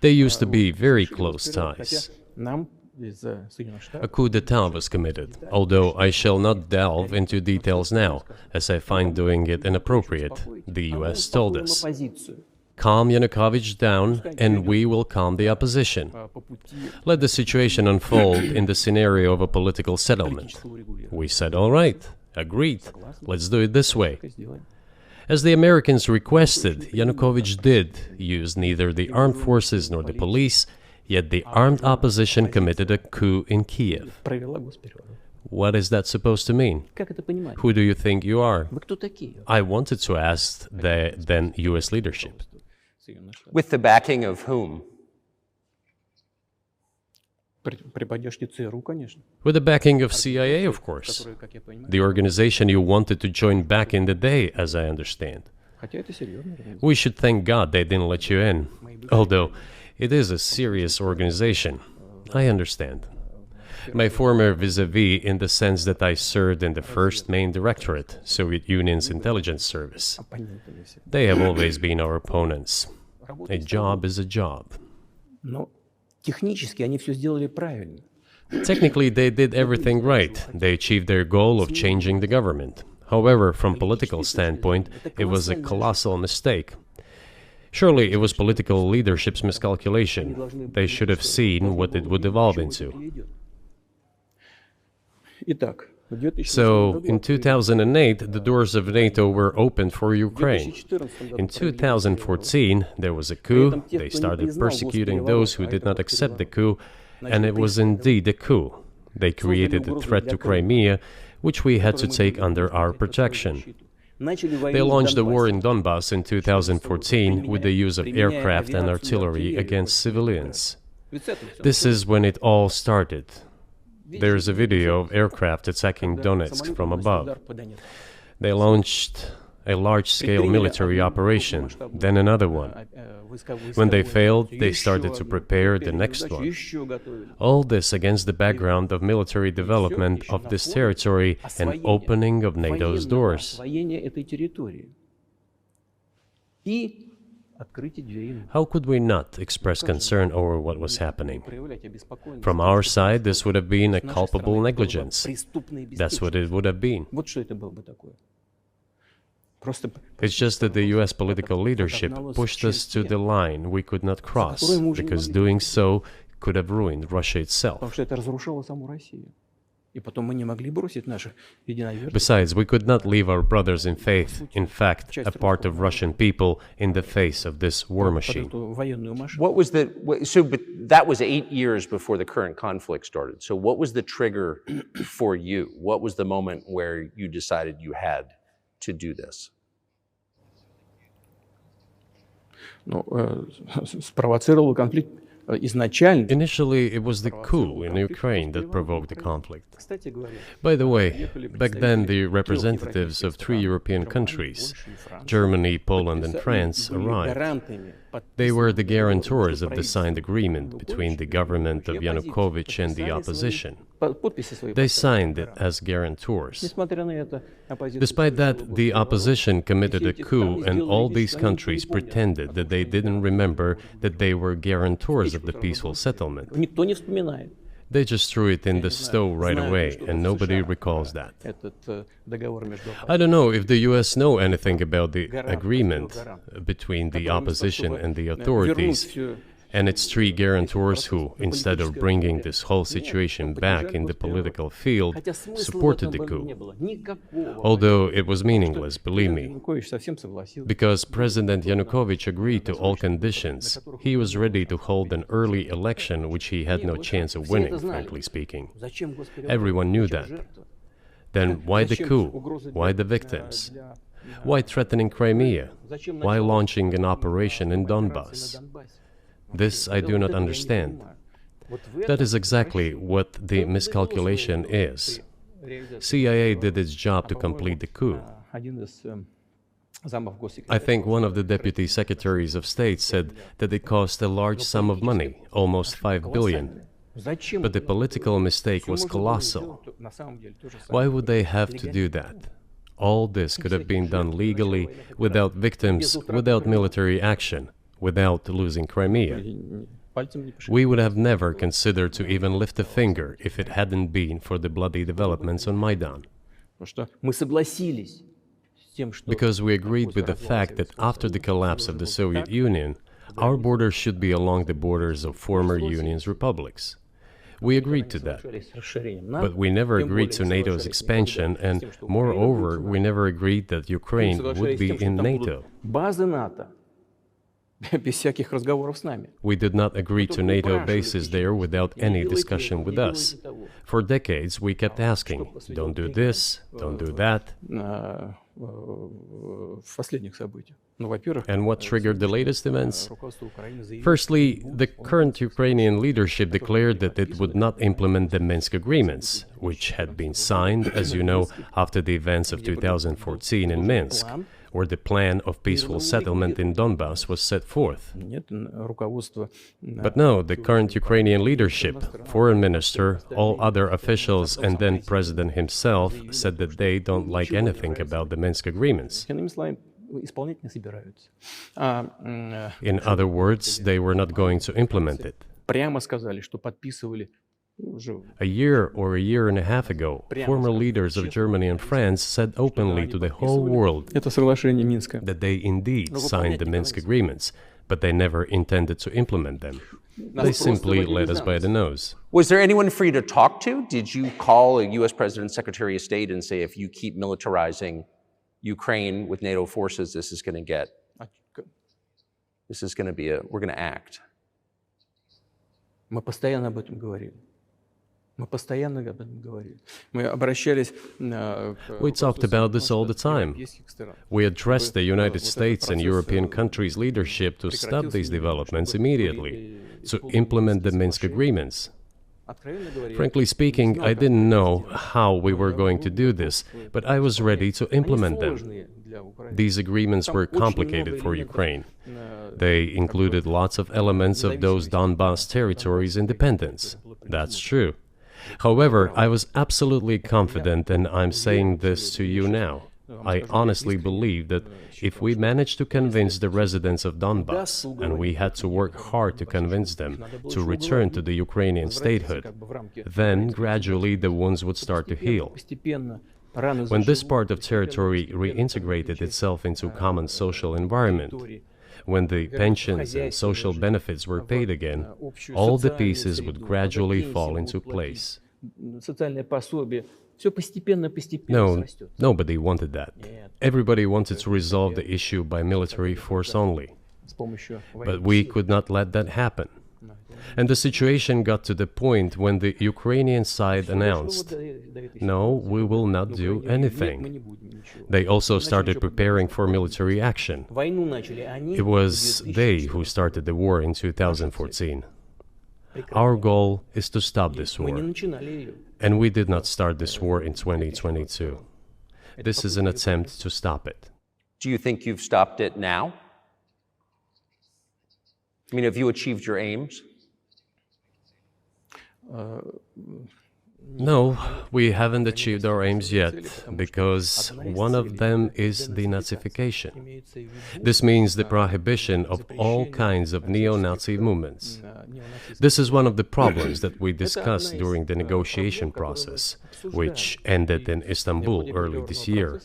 They used to be very close ties. A coup d'etat was committed, although I shall not delve into details now, as I find doing it inappropriate, the US told us. Calm Yanukovych down, and we will calm the opposition. Let the situation unfold in the scenario of a political settlement. We said, all right, agreed, let's do it this way. As the Americans requested, Yanukovych did use neither the armed forces nor the police, yet the armed opposition committed a coup in Kiev. What is that supposed to mean? Who do you think you are? I wanted to ask the then US leadership. With the backing of whom? With the backing of CIA, of course. The organization you wanted to join back in the day, as I understand. We should thank God they didn't let you in. Although, it is a serious organization. I understand. My former vis-a-vis in the sense that I served in the first main directorate, Soviet Union's intelligence service. They have always been our opponents. A job is a job. Technically, they did everything right. They achieved their goal of changing the government. However, from political standpoint, it was a colossal mistake. Surely it was political leadership's miscalculation. They should have seen what it would evolve into. So, in 2008, the doors of NATO were opened for Ukraine. In 2014, there was a coup. They started persecuting those who did not accept the coup, and it was indeed a coup. They created a threat to Crimea, which we had to take under our protection. They launched a war in Donbass in 2014 with the use of aircraft and artillery against civilians. This is when it all started. There is a video of aircraft attacking Donetsk from above. They launched a large-scale military operation, then another one. When they failed, they started to prepare the next one. All this against the background of military development of this territory and opening of NATO's doors. How could we not express concern over what was happening? From our side, this would have been a culpable negligence. That's what it would have been. It's just that the US political leadership pushed us to the line we could not cross, because doing so could have ruined Russia itself. Besides, we could not leave our brothers in faith, in fact, a part of Russian people, in the face of this war machine. But that was 8 years before the current conflict started. So what was the trigger for you? What was the moment where you decided you had to do this? Initially, it was the coup in Ukraine that provoked the conflict. By the way, back then the representatives of 3 European countries, Germany, Poland and France, arrived. They were the guarantors of the signed agreement between the government of Yanukovych and the opposition. They signed it as guarantors. Despite that, the opposition committed a coup, and all these countries pretended that they didn't remember that they were guarantors of the peaceful settlement. They just threw it in the stove right away, and nobody recalls that. I don't know if the US know anything about the agreement between the opposition and the authorities, and its three guarantors who, instead of bringing this whole situation back in the political field, supported the coup. Although it was meaningless, believe me. Because President Yanukovych agreed to all conditions, he was ready to hold an early election which he had no chance of winning, frankly speaking. Everyone knew that. Then why the coup? Why the victims? Why threatening Crimea? Why launching an operation in Donbass? This I do not understand. That is exactly what the miscalculation is. CIA did its job to complete the coup. I think one of the deputy secretaries of state said that it cost a large sum of money, almost 5 billion. But the political mistake was colossal. Why would they have to do that? All this could have been done legally, without victims, without military action, without losing Crimea. We would have never considered to even lift a finger if it hadn't been for the bloody developments on Maidan. Because we agreed with the fact that after the collapse of the Soviet Union, our borders should be along the borders of former Union's republics. We agreed to that. But we never agreed to NATO's expansion, and moreover, we never agreed that Ukraine would be in NATO. We did not agree to NATO bases there without any discussion with us. For decades, we kept asking, don't do this, don't do that. And what triggered the latest events? Firstly, the current Ukrainian leadership declared that it would not implement the Minsk agreements, which had been signed, as you know, after the events of 2014 in Minsk, where the plan of peaceful settlement in Donbass was set forth. But no, the current Ukrainian leadership, foreign minister, all other officials, and then president himself said that they don't like anything about the Minsk agreements. In other words, they were not going to implement it. A year or a year and a half ago, former leaders of Germany and France said openly to the whole world that they indeed signed the Minsk agreements, but they never intended to implement them. They simply led us by the nose. Was there anyone for you to talk to? Did you call a U.S. President, Secretary of State and say, if you keep militarizing Ukraine with NATO forces, this is going to be we're going to act? We talked about this all the time. We addressed the United States and European countries' leadership to stop these developments immediately, to implement the Minsk agreements. Frankly speaking, I didn't know how we were going to do this, but I was ready to implement them. These agreements were complicated for Ukraine. They included lots of elements of those Donbass territories' independence. That's true. However, I was absolutely confident, and I'm saying this to you now. I honestly believe that if we managed to convince the residents of Donbass, and we had to work hard to convince them to return to the Ukrainian statehood, then gradually the wounds would start to heal. When this part of territory reintegrated itself into common social environment, when the pensions and social benefits were paid again, all the pieces would gradually fall into place. No, nobody wanted that. Everybody wanted to resolve the issue by military force only. But we could not let that happen. And the situation got to the point when the Ukrainian side announced, no, we will not do anything. They also started preparing for military action. It was they who started the war in 2014. Our goal is to stop this war. And we did not start this war in 2022. This is an attempt to stop it. Do you think you've stopped it now? I mean, have you achieved your aims? No, we haven't achieved our aims yet, because one of them is denazification. This means the prohibition of all kinds of neo-Nazi movements. This is one of the problems that we discussed during the negotiation process, which ended in Istanbul early this year.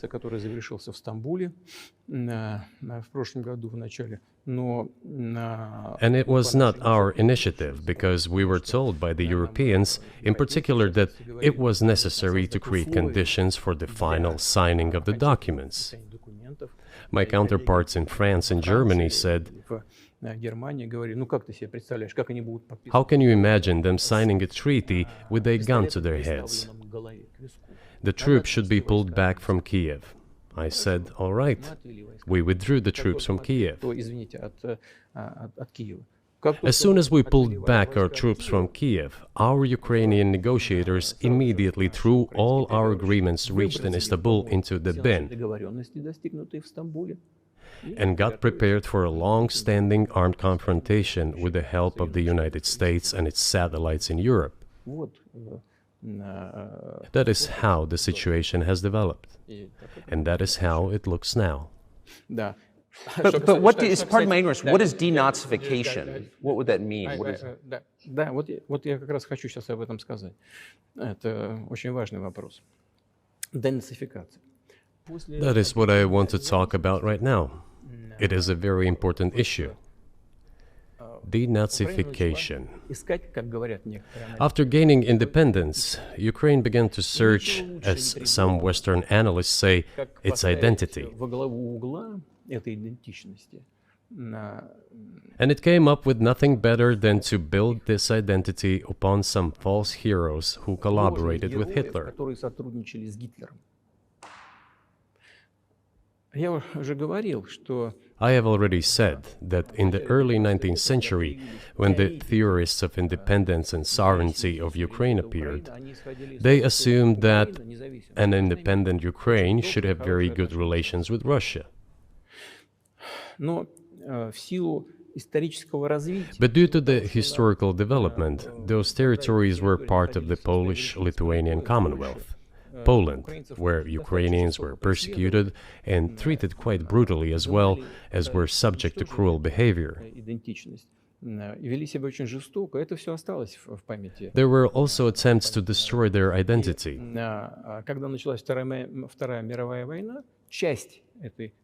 And it was not our initiative, because we were told by the Europeans, in particular, that it was necessary to create conditions for the final signing of the documents. My counterparts in France and Germany said, "How can you imagine them signing a treaty with a gun to their heads? The troops should be pulled back from Kiev." I said, "All right." We withdrew the troops from Kiev. As soon as we pulled back our troops from Kiev, our Ukrainian negotiators immediately threw all our agreements reached in Istanbul into the bin and got prepared for a long-standing armed confrontation with the help of the United States and its satellites in Europe. That is how the situation has developed, and that is how it looks now. But what is, pardon my ignorance, what is denazification? What would that mean? What is... Да, вот я как раз хочу сейчас об этом сказать. Это очень важный вопрос. Денацификация. That is what I want to talk about right now. It is a very important issue. Denazification. After gaining independence, Ukraine began to search, as some Western analysts say, its identity. And it came up with nothing better than to build this identity upon some false heroes who collaborated with Hitler. I have already said that in the early 19th century, when the theorists of independence and sovereignty of Ukraine appeared, they assumed that an independent Ukraine should have very good relations with Russia. But due to the historical development, those territories were part of the Polish-Lithuanian Commonwealth, Poland, where Ukrainians were persecuted and treated quite brutally, as well as were subject to cruel behavior. There were also attempts to destroy their identity.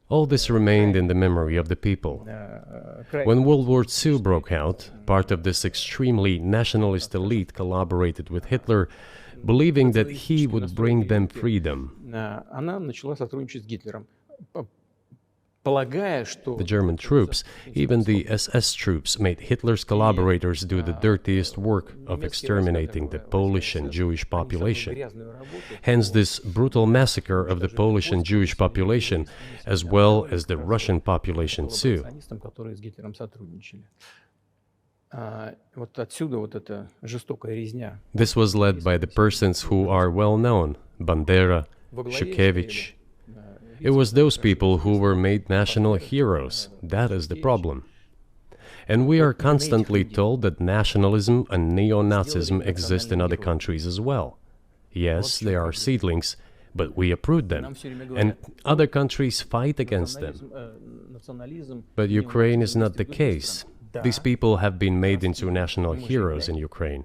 All this remained in the memory of the people. When World War II broke out, part of this extremely nationalist elite collaborated with Hitler, believing that he would bring them freedom. The German troops, even the SS troops, made Hitler's collaborators do the dirtiest work of exterminating the Polish and Jewish population. Hence this brutal massacre of the Polish and Jewish population, as well as the Russian population too. This was led by the persons who are well known, Bandera, Shukevich. It was those people who were made national heroes. That is the problem. And we are constantly told that nationalism and neo-Nazism exist in other countries as well. Yes, they are seedlings, but we uproot them, and other countries fight against them. But Ukraine is not the case. These people have been made into national heroes in Ukraine.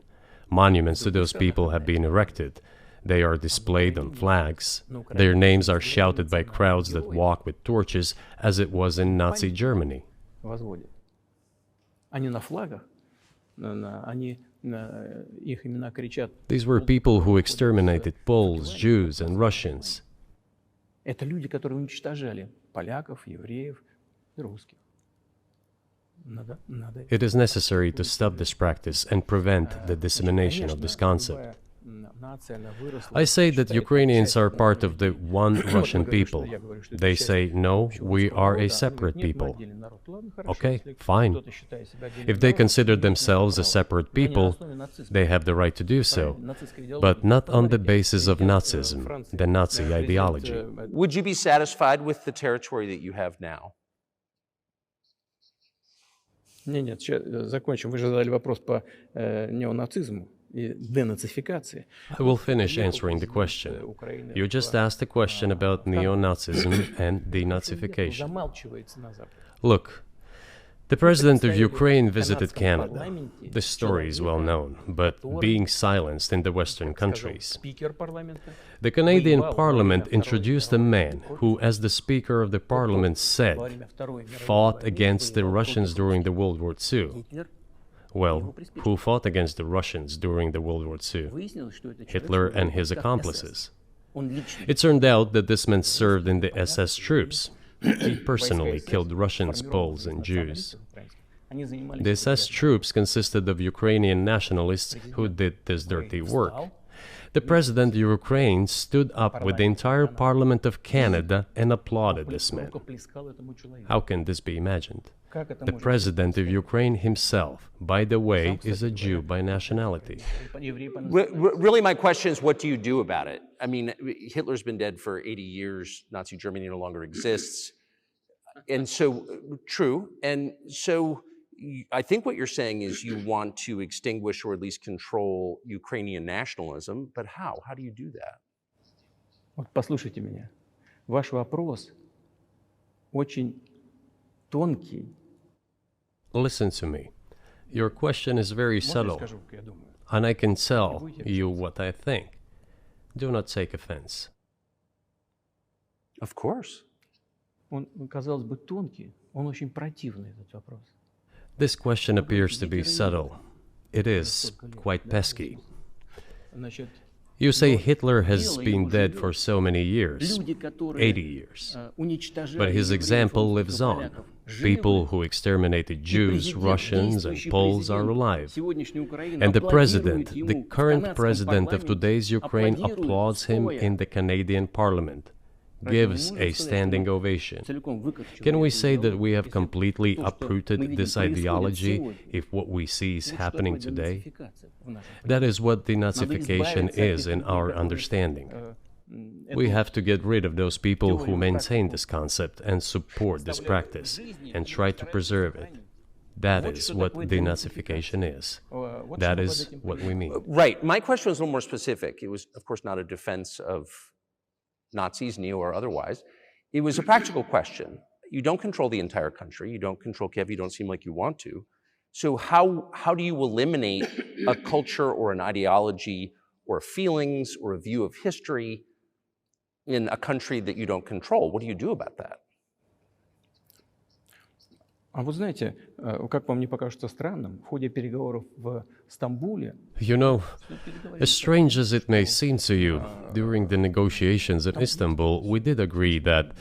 Monuments to those people have been erected. They are displayed on flags. Their names are shouted by crowds that walk with torches, as it was in Nazi Germany. These were people who exterminated Poles, Jews, and Russians. It is necessary to stop this practice and prevent the dissemination of this concept. I say that Ukrainians are part of the one Russian people. They say, no, we are a separate people. Okay, fine. If they consider themselves a separate people, they have the right to do so, but not on the basis of Nazism, the Nazi ideology. Would you be satisfied with the territory that you have now? Нет, закончим. Вы же задали вопрос по неонацизму и денацификации. I will finish answering the question. You just asked a question about neo-Nazism and denazification. Замалчивается на Западе. Look, the president of Ukraine visited Canada. The story is well known, but being silenced in the Western countries. Спикер парламента. The Canadian Parliament introduced a man who, as the Speaker of the Parliament said, fought against the Russians during the World War II. Well, who fought against the Russians during the World War II? Hitler and his accomplices. It turned out that this man served in the SS troops. He personally killed Russians, Poles, and Jews. The SS troops consisted of Ukrainian nationalists who did this dirty work. The president of Ukraine stood up with the entire Parliament of Canada and applauded this man. How can this be imagined? The president of Ukraine himself, by the way, is a Jew by nationality. Really, my question is, what do you do about it? I mean, Hitler's been dead for 80 years. Nazi Germany no longer exists. And so, true. And so, I think what you're saying is you want to extinguish or at least control Ukrainian nationalism. But how? How do you do that? Вот послушайте меня. Ваш вопрос очень тонкий. Listen to me. Your question is very subtle, and I can tell you what I think. Do not take offense. Of course. Он, казалось бы, тонкий, он очень противный, этот вопрос. This question appears to be subtle. It is quite pesky. Значит, You say Hitler has been dead for so many years, 80 years. But his example lives on. People who exterminated Jews, Russians, and Poles are alive. And the president, the current president of today's Ukraine, applauds him in the Canadian Parliament, gives a standing ovation. Can we say that we have completely uprooted this ideology if what we see is happening today? That is what denazification is in our understanding. We have to get rid of those people who maintain this concept and support this practice and try to preserve it. That is what denazification is. That is what we mean. Right. My question was a little more specific. It was, of course, not a defense of Nazis, neo or otherwise. It was a practical question. You don't control the entire country. You don't control Kiev. You don't seem like you want to. So how do you eliminate a culture or an ideology or feelings or a view of history in a country that you don't control? What do you do about that? А вы знаете, как вам не покажется странным, в ходе переговоров в Стамбуле... You know, as strange as it may seem to you, during the negotiations in Istanbul, we did agree that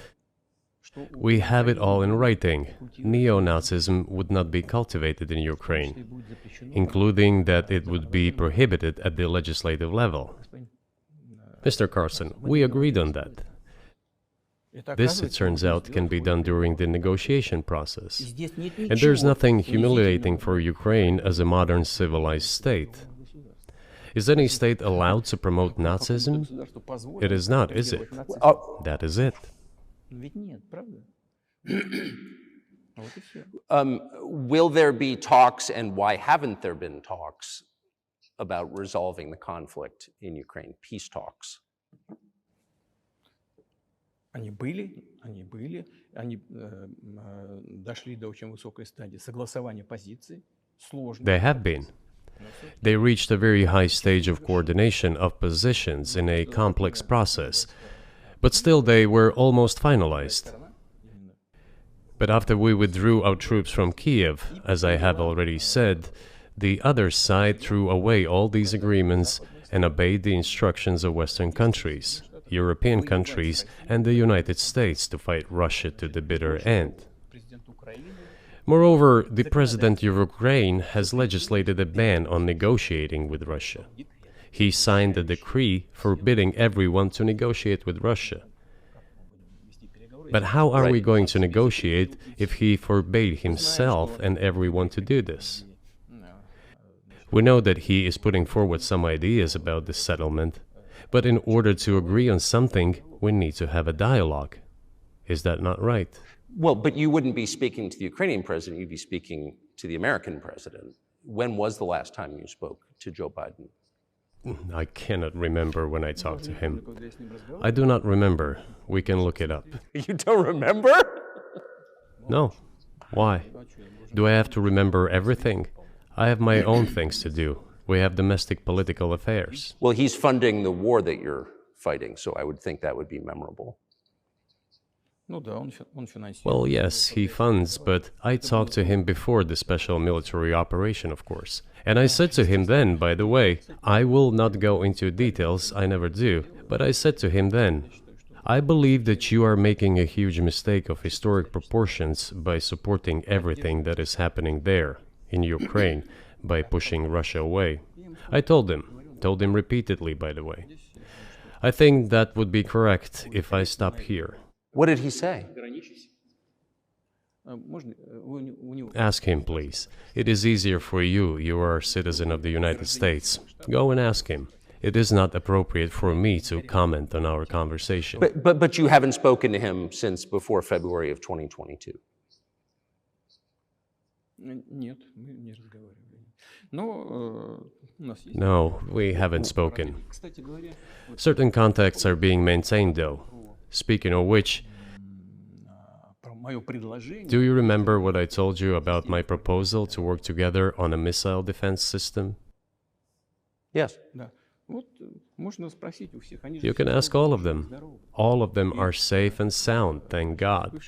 we have it all in writing. Neo-Nazism would not be cultivated in Ukraine, including that it would be prohibited at the legislative level. Mr. Carlson, we agreed on that. This, it turns out, can be done during the negotiation process. And there's nothing humiliating for Ukraine as a modern civilized state. Is any state allowed to promote Nazism? It is not, is it? That is it. Will there be talks, and why haven't there been talks about resolving the conflict in Ukraine, peace talks? Они были, они дошли до очень высокой стадии согласования позиций, сложно. They have been. They reached a very high stage of coordination of positions in a complex process, but still they were almost finalized. But after we withdrew our troops from Kiev, as I have already said, the other side threw away all these agreements and obeyed the instructions of Western countries, European countries, and the United States to fight Russia to the bitter end. Moreover, the president of Ukraine has legislated a ban on negotiating with Russia. He signed a decree forbidding everyone to negotiate with Russia. But how are we going to negotiate if he forbade himself and everyone to do this? We know that he is putting forward some ideas about this settlement, but in order to agree on something, we need to have a dialogue. Is that not right? Well, but you wouldn't be speaking to the Ukrainian president, you'd be speaking to the American president. When was the last time you spoke to Joe Biden? I cannot remember when I talked to him. I do not remember. We can look it up. You don't remember? No. Why? Do I have to remember everything? I have my own things to do. We have domestic political affairs. Well, he's funding the war that you're fighting, so I would think that would be memorable. Well, yes, he funds, but I talked to him before the special military operation, of course. And I said to him then, by the way, I will not go into details, I never do, but I said to him then, I believe that you are making a huge mistake of historic proportions by supporting everything that is happening there, in Ukraine, by pushing Russia away. I told him repeatedly, by the way. I think that would be correct if I stop here. What did he say? Ask him, please. It is easier for you. You are a citizen of the United States. Go and ask him. It is not appropriate for me to comment on our conversation. But you haven't spoken to him since before February of 2022? No, we haven't spoken. Certain contacts are being maintained, though. Speaking of which, do you remember what I told you about my proposal to work together on a missile defense system? Yes. You can ask all of them. All of them are safe and sound, thank God.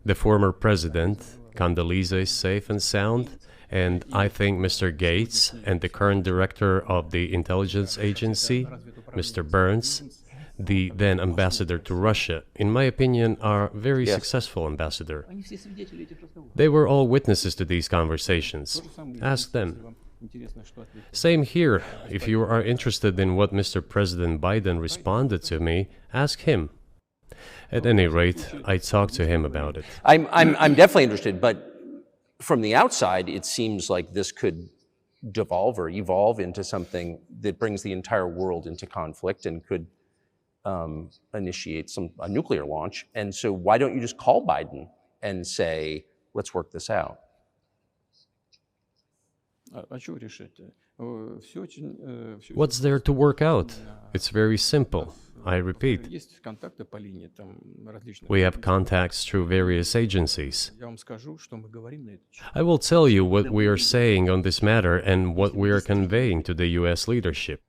The former president, Condoleezza, is safe and sound, and I think Mr. Gates and the current director of the intelligence agency, Mr. Burns, the then ambassador to Russia, in my opinion, are very successful ambassador. They were all witnesses to these conversations. Ask them. Same here. If you are interested in what Mr. President Biden responded to me, ask him. At any rate, I talked to him about it. I'm definitely interested, but from the outside, it seems like this could devolve or evolve into something that brings the entire world into conflict and could initiate a nuclear launch. And so why don't you just call Biden and say, let's work this out? What's there to work out? It's very simple. I repeat. We have contacts through various agencies. I will tell you what we are saying on this matter and what we are conveying to the US leadership.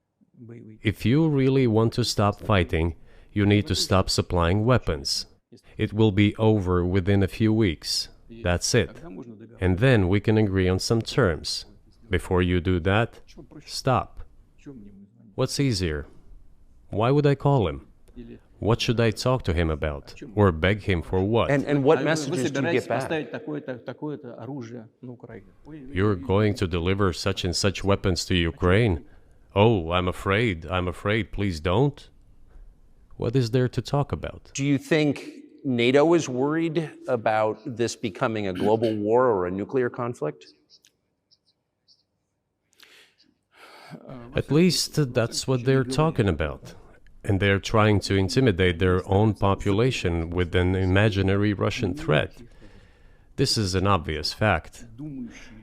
If you really want to stop fighting, you need to stop supplying weapons. It will be over within a few weeks. That's it. And then we can agree on some terms. Before you do that, stop. What's easier? Why would I call him? What should I talk to him about? Or beg him for what? And what messages do you get back? You're going to deliver such and such weapons to Ukraine? Oh, I'm afraid, please don't. What is there to talk about? Do you think NATO is worried about this becoming a global war or a nuclear conflict? At least that's what they're talking about. And they're trying to intimidate their own population with an imaginary Russian threat. This is an obvious fact.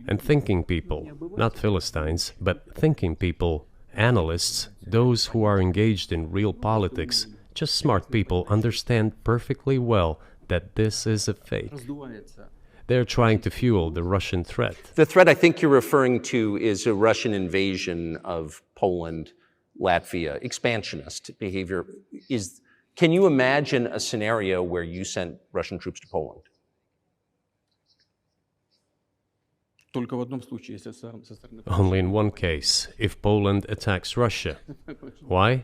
And thinking people, not Philistines, but thinking people, analysts, those who are engaged in real politics, just smart people, understand perfectly well that this is a fake. They're trying to fuel the Russian threat. The threat I think you're referring to is a Russian invasion of Poland, Latvia, expansionist behavior. Can you imagine a scenario where you sent Russian troops to Poland? Only in one case, if Poland attacks Russia. Why?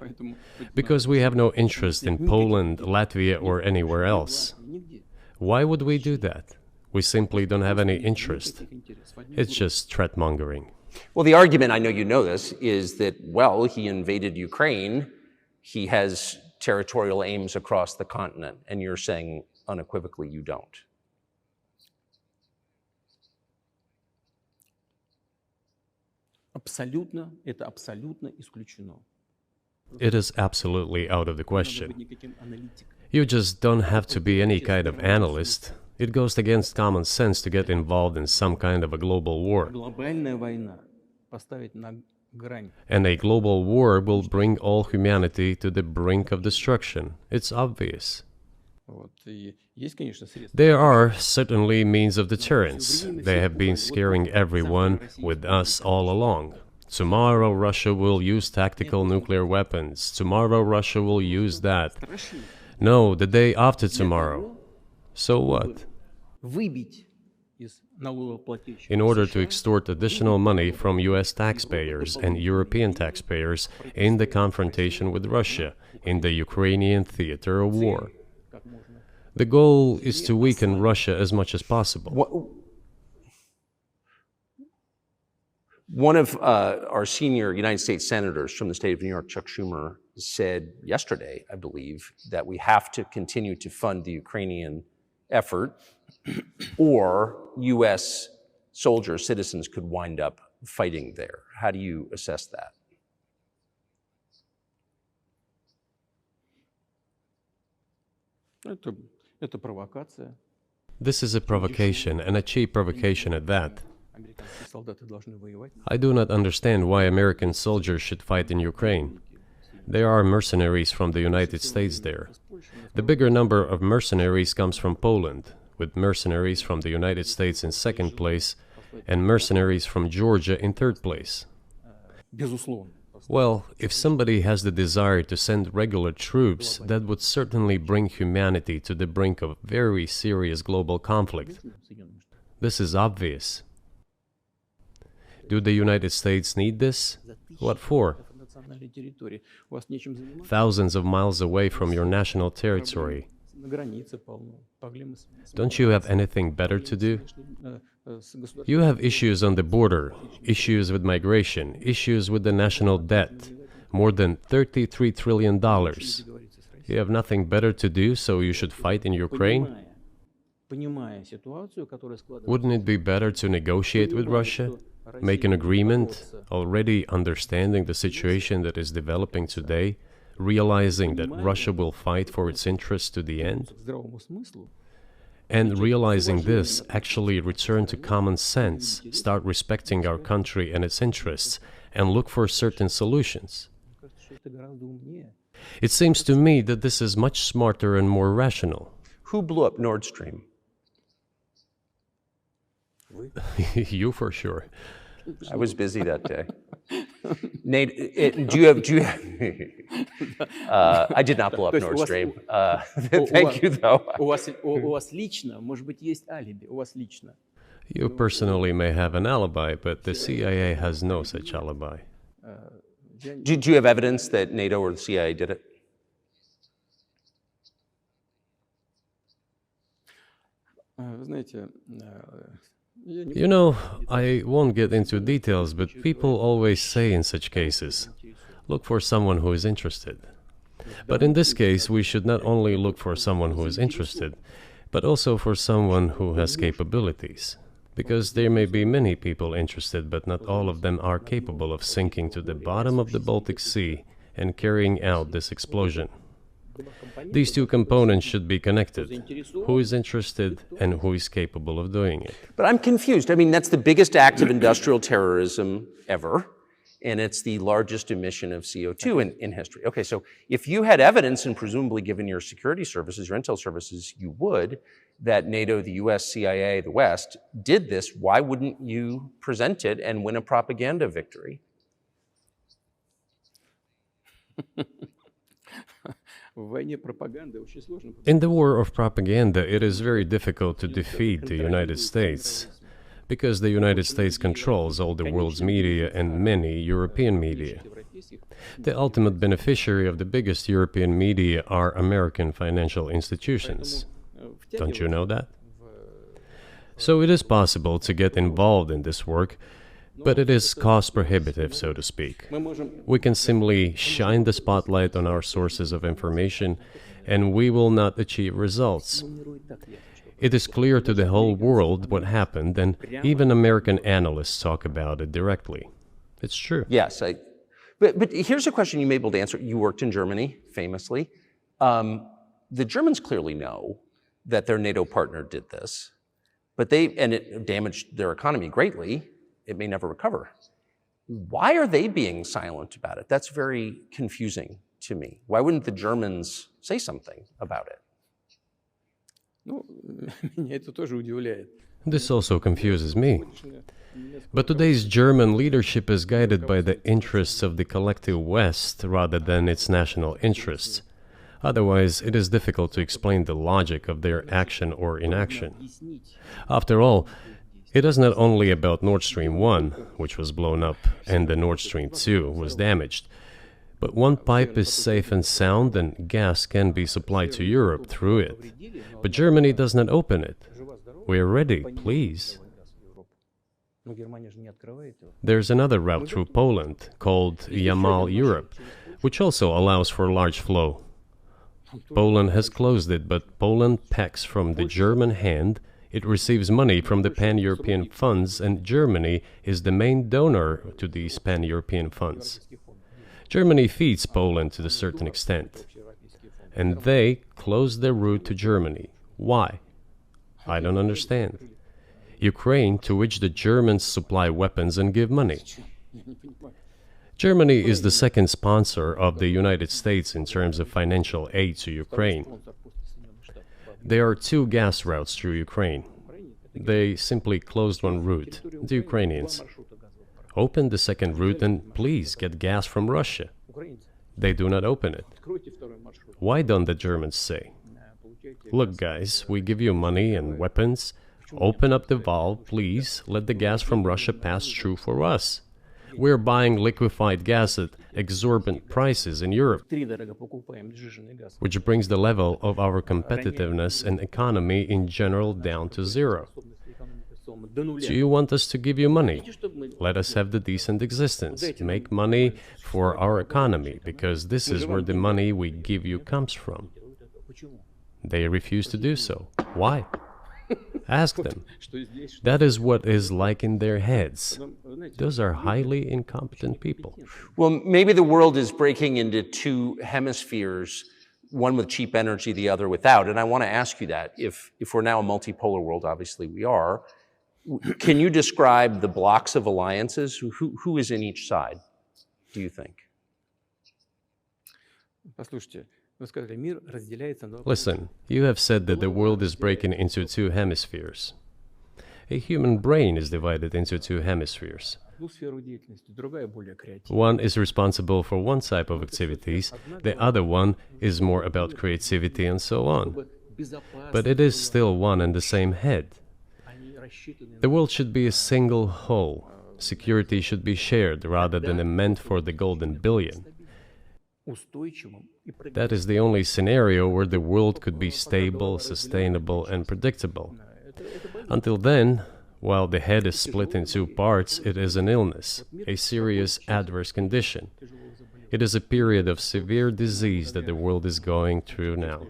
Because we have no interest in Poland, Latvia, or anywhere else. Why would we do that? We simply don't have any interest. It's just threat-mongering. Well, the argument, I know you know this, is that, well, he invaded Ukraine, he has territorial aims across the continent, and you're saying unequivocally you don't. It is absolutely out of the question. You just don't have to be any kind of analyst. It goes against common sense to get involved in some kind of a global war. Глобальная война поставить на грань. And a global war will bring all humanity to the brink of destruction. It's obvious. Вот. И есть, конечно, средства. There are certainly means of deterrence. They have been scaring everyone with us all along. Tomorrow Russia will use tactical nuclear weapons. Tomorrow Russia will use that. No, the day after tomorrow. So what? Выбить из налогоплательщиков In order to США extort additional money from US taxpayers and European taxpayers in the confrontation with Russia in the Ukrainian theater of war. как можно. The goal is to weaken Russia as much as possible. One of our senior United States senators from the state of New York, Chuck Schumer, said yesterday, I believe, that we have to continue to fund the Ukrainian effort, or U.S. soldiers, citizens could wind up fighting there. How do you assess that? Это провокация. This is a provocation, and a cheap provocation at that. Американские солдаты должны воевать. I do not understand why American soldiers should fight in Ukraine. There are mercenaries from the United States there. The bigger number of mercenaries comes from Poland, with mercenaries from the United States in second place and mercenaries from Georgia in third place. Безусловно. Well, if somebody has the desire to send regular troops, that would certainly bring humanity to the brink of very serious global conflict. This is obvious. Do the United States need this? What for? Национальной территории. У вас нечем заниматься. Thousands of miles away from your national territory. На границе полно. Проблемы с Don't you have anything better to do? с государством. You have issues on the border, issues with migration, issues with the national debt, more than $33 trillion. Договориться с Россией. You have nothing better to do, so you should fight in Ukraine? Понимая ситуацию, которая складывается. Wouldn't it be better to negotiate with Russia? Make an agreement, already understanding the situation that is developing today, realizing that Russia will fight for its interests to the end? К здравому смыслу. And realizing this, actually return to common sense, start respecting our country and its interests, and look for certain solutions. Мне кажется, что это гораздо умнее. It seems to me that this is much smarter and more rational. Who blew up Nord Stream? You for sure. I was busy that day. Nate, do you have I did not blow up То есть Nord у вас- Stream. у Thank вас- you, though. У вас лично, может быть, есть алиби. У вас лично. You personally may have an alibi, but the CIA has no such alibi. Do you have evidence that NATO or the CIA did it? Вы знаете, я не You know, I won't get into details, but people always say in such cases, look for someone who is interested. But in this case, we should not only look for someone who is interested, but also for someone who has capabilities. Because there may be many people interested, but not all of them are capable of sinking to the bottom of the Baltic Sea and carrying out this explosion. These two components should be connected. Who is interested and who is capable of doing it? But I'm confused. I mean, that's the biggest act of industrial terrorism ever, and it's the largest emission of CO2 in history. Okay, so if you had evidence, and presumably given your security services, your intel services, you would, that NATO, the US, CIA, the West, did this, why wouldn't you present it and win a propaganda victory? В войне пропаганды очень сложно. In the war of propaganda, it is very difficult to defeat the United States, because the United States controls all the world's media and many European media. Европейских The ultimate beneficiary of the biggest European media are American financial institutions. Don't you know that? So it is possible to get involved in this work, but it is cost prohibitive, so to speak. мы можем We can simply shine the spotlight on our sources of information, and we will not achieve results. планировать так ясно, что It is clear to the whole world what happened, and even American analysts talk about it directly. It's true. Yes, but here's a question you may be able to answer. You worked in Germany, famously. The Germans clearly know that their NATO partner did this, and it damaged their economy greatly. It may never recover. Why are they being silent about it? That's very confusing to me. Why wouldn't the Germans say something about it? Ну, меня это тоже удивляет. This also confuses me. But today's German leadership is guided by the interests of the collective West rather than its national interests. Otherwise, it is difficult to explain the logic of their action or inaction. After all, it is not only about Nord Stream 1, which was blown up, and the Nord Stream 2 was damaged. But one pipe is safe and sound, and gas can be supplied to Europe through it. But Germany does not open it. We are ready, please. There's another route through Poland, called Yamal Europe, which also allows for large flow. Poland has closed it, but Poland packs from the German hand. It receives money from the pan-European funds, and Germany is the main donor to these pan-European funds. Germany feeds Poland to a certain extent, and they close their route to Germany. Why? I don't understand. Ukraine, to which the Germans supply weapons and give money. Germany is the second sponsor of the United States in terms of financial aid to Ukraine. There are 2 gas routes through Ukraine. They simply closed one route, the Ukrainians. Open the second route and please get gas from Russia. They do not open it. Why don't the Germans say, look guys, we give you money and weapons, open up the valve, please, let the gas from Russia pass through for us. We're buying liquefied gas at exorbitant prices in Europe, which brings the level of our competitiveness and economy in general down to zero. Do you want us to give you money? Let us have the decent existence. Make money for our economy, because this is where the money we give you comes from. They refuse to do so. Why? Ask them. That is what is like in their heads. Those are highly incompetent people. Well, maybe the world is breaking into 2 hemispheres, one with cheap energy, the other without. And I want to ask you that. If we're now a multipolar world, obviously we are, can you describe the blocks of alliances? Who is in each side, do you think? Listen, you have said that the world is breaking into 2 hemispheres. A human brain is divided into 2 hemispheres. One is responsible for one type of activities, the other one is more about creativity and so on. But it is still one and the same head. The world should be a single whole. Security should be shared rather than meant for the golden billion. That is the only scenario where the world could be stable, sustainable, and predictable. Until then, while the head is split in 2 parts, it is an illness, a serious adverse condition. It is a period of severe disease that the world is going through now.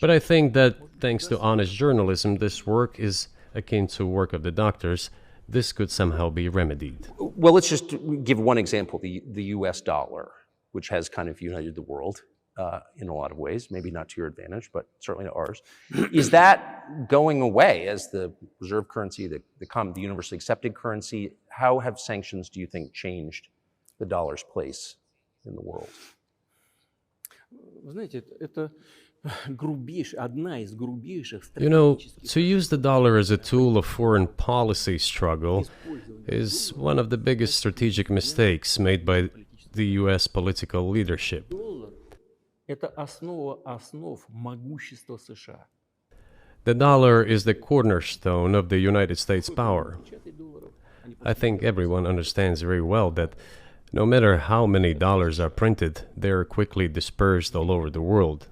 But I think that, thanks to honest journalism, this work is akin to work of the doctors. This could somehow be remedied. Well, let's just give one example, the US dollar, which has kind of united the world in a lot of ways, maybe not to your advantage, but certainly to ours. Is that going away as the reserve currency, the universally accepted currency? How have sanctions, do you think, changed the dollar's place in the world? You know, to use the dollar as a tool of foreign policy struggle is one of the biggest strategic mistakes made by the US political leadership. The dollar is the cornerstone of the United States power. I think everyone understands very well that no matter how many dollars are printed, they are quickly dispersed all over the world.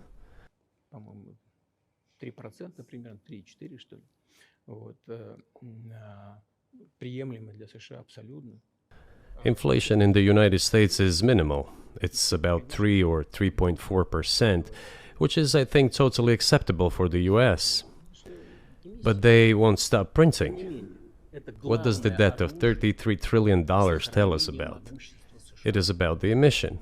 Inflation in the United States is minimal. It's about 3 or 3.4%, which is, I think, totally acceptable for the US. But they won't stop printing. What does the debt of $33 trillion tell us about? It is about the emission.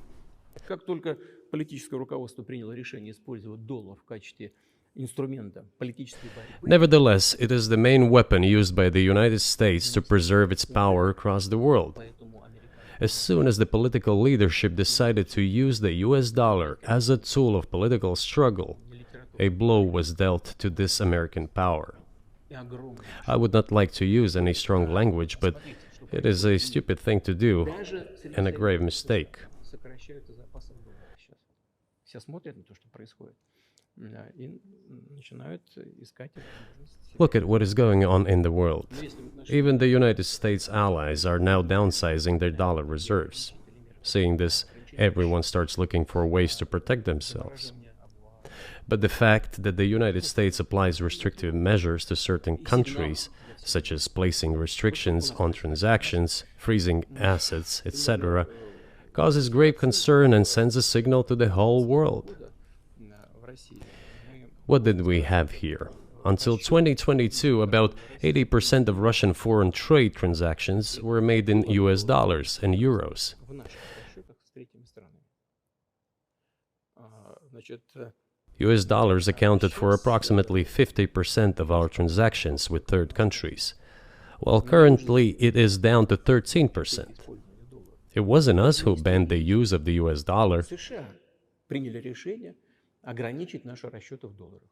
Как только политическое руководство приняло решение использовать доллар в качестве инструмента политической борьбы, Nevertheless, it is the main weapon used by the United States to preserve its power across the world. поэтому американцы As soon as the political leadership decided to use the US dollar as a tool of political struggle, a blow was dealt to this American power. и огромные I would not like to use any strong language, but it is a stupid thing to do даже and a grave mistake. сокращают запасы доллара сейчас. Все смотрят на то, что происходит, да, и начинают искать возможность. Look at what is going on in the world. Но если в нашем Even the United States allies are now downsizing their dollar reserves. Seeing this, everyone starts looking for ways to protect themselves. But the fact that the United States applies restrictive measures to certain countries, such as placing restrictions on transactions, freezing assets, etc., causes grave concern and sends a signal to the whole world. в России мы What did we have here? Until 2022, about 80% of Russian foreign trade transactions were made in US dollars and euros. в наших расчетах с третьими странами. Значит, US dollars accounted for approximately 50% of our transactions with third countries, while currently it is down to 13%. It wasn't us who banned the use of the US dollar. США приняли решение ограничить наши расчеты в долларах.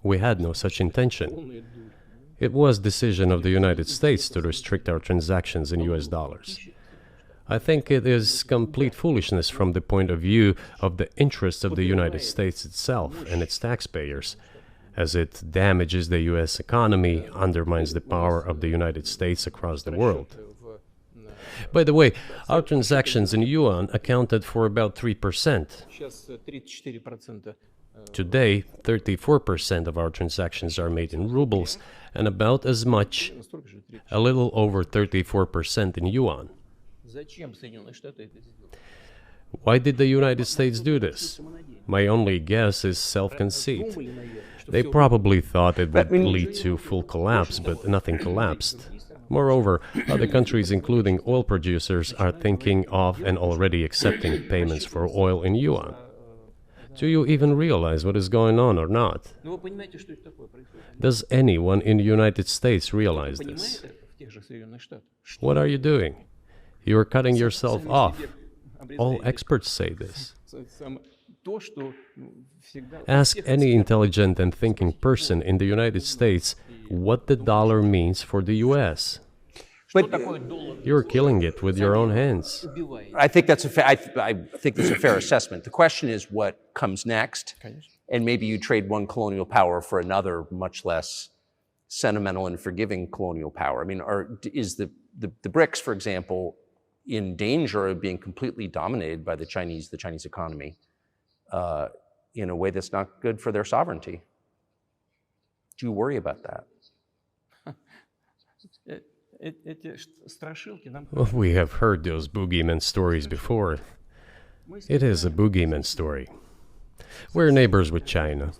We had no such intention. Полная дурь. It was decision of the United States to restrict our transactions in US dollars. I think it is complete foolishness from the point of view of the interests of the United States itself and its taxpayers, as it damages the US economy, undermines the power of the United States across the world. By the way, our transactions in yuan accounted for about 3%. Сейчас 34% Today, 34% of our transactions are made in rubles, and about as much, столько же 30. a little over 34% in yuan. Зачем Соединенные Штаты это сделали? Why did the United States do this? My only guess is self-conceit. Думали, наверное, что They всё probably thought it would lead to full collapse, but nothing collapsed. Moreover, other countries, including oil producers, are thinking of and already accepting payments for oil in yuan. Do you even realize what is going on or not? Ну, вы понимаете, что это такое происходит? Does anyone in the United States realize Понимает this? это в тех же Соединенных Штатах? What are you doing? You are cutting yourself Сами off. себе All обрезаете. experts say this. То, что всегда... Ask any intelligent and thinking person in the United States what the dollar means for the US. Что такое доллар? You're killing it with your own hands. Убивает. I think that's I think that's a fair assessment. The question is what comes next, Конечно. and maybe you trade one colonial power for another, much less sentimental and forgiving colonial power. I mean, is the BRICS, for example, in danger of being completely dominated by the Chinese economy in a way that's not good for their sovereignty? Do you worry about that? Эти страшилки нам... Well, we have heard those boogeyman stories before. It is a boogeyman story. We're neighbors with China.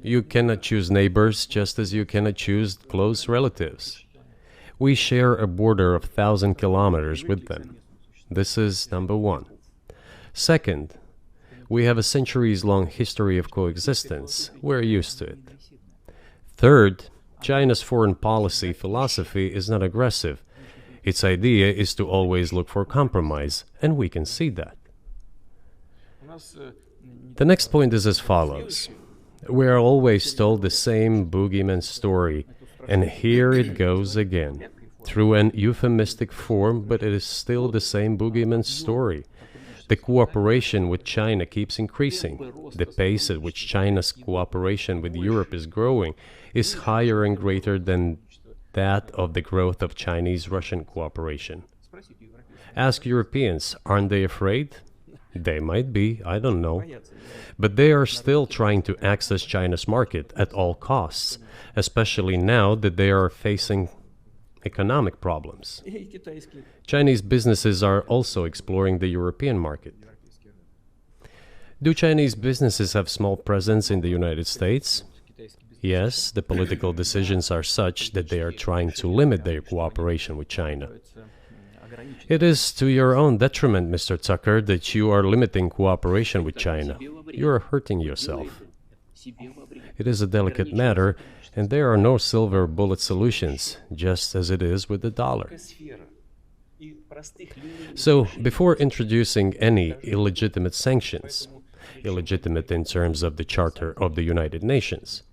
You cannot choose neighbors just as you cannot choose close relatives. We share a border of 1,000 kilometers with them. This is number one. Second, we have a centuries-long history of coexistence. We're used to it. Third, China's foreign policy philosophy is not aggressive. Its idea is to always look for compromise, and we can see that. У нас The next point is as follows. We are always told the same boogeyman story, and here it goes again. Through an euphemistic form, but it is still the same boogeyman story. The cooperation with China keeps increasing. The pace at which China's cooperation with Europe is growing is higher and greater than that of the growth of Chinese-Russian cooperation. спросите европейцев. Ask Europeans, aren't they afraid? They might be, I don't know. Боятся. But they are still trying to access China's market at all costs, especially now that they are facing economic problems. И китайские, Chinese businesses are also exploring the European market. европейские рынки. Do Chinese businesses have small presence in the United States? Китайский бизнес. Yes, the political decisions are such that they are trying to limit their cooperation with China. Ограничивается, It is to your own detriment, Mr. Tucker, that you are limiting cooperation with China. You are hurting yourself. It is a delicate matter, and there are no silver bullet solutions, just as it is with the dollar. So, before introducing any illegitimate sanctions, illegitimate in terms of the Charter of the United Nations,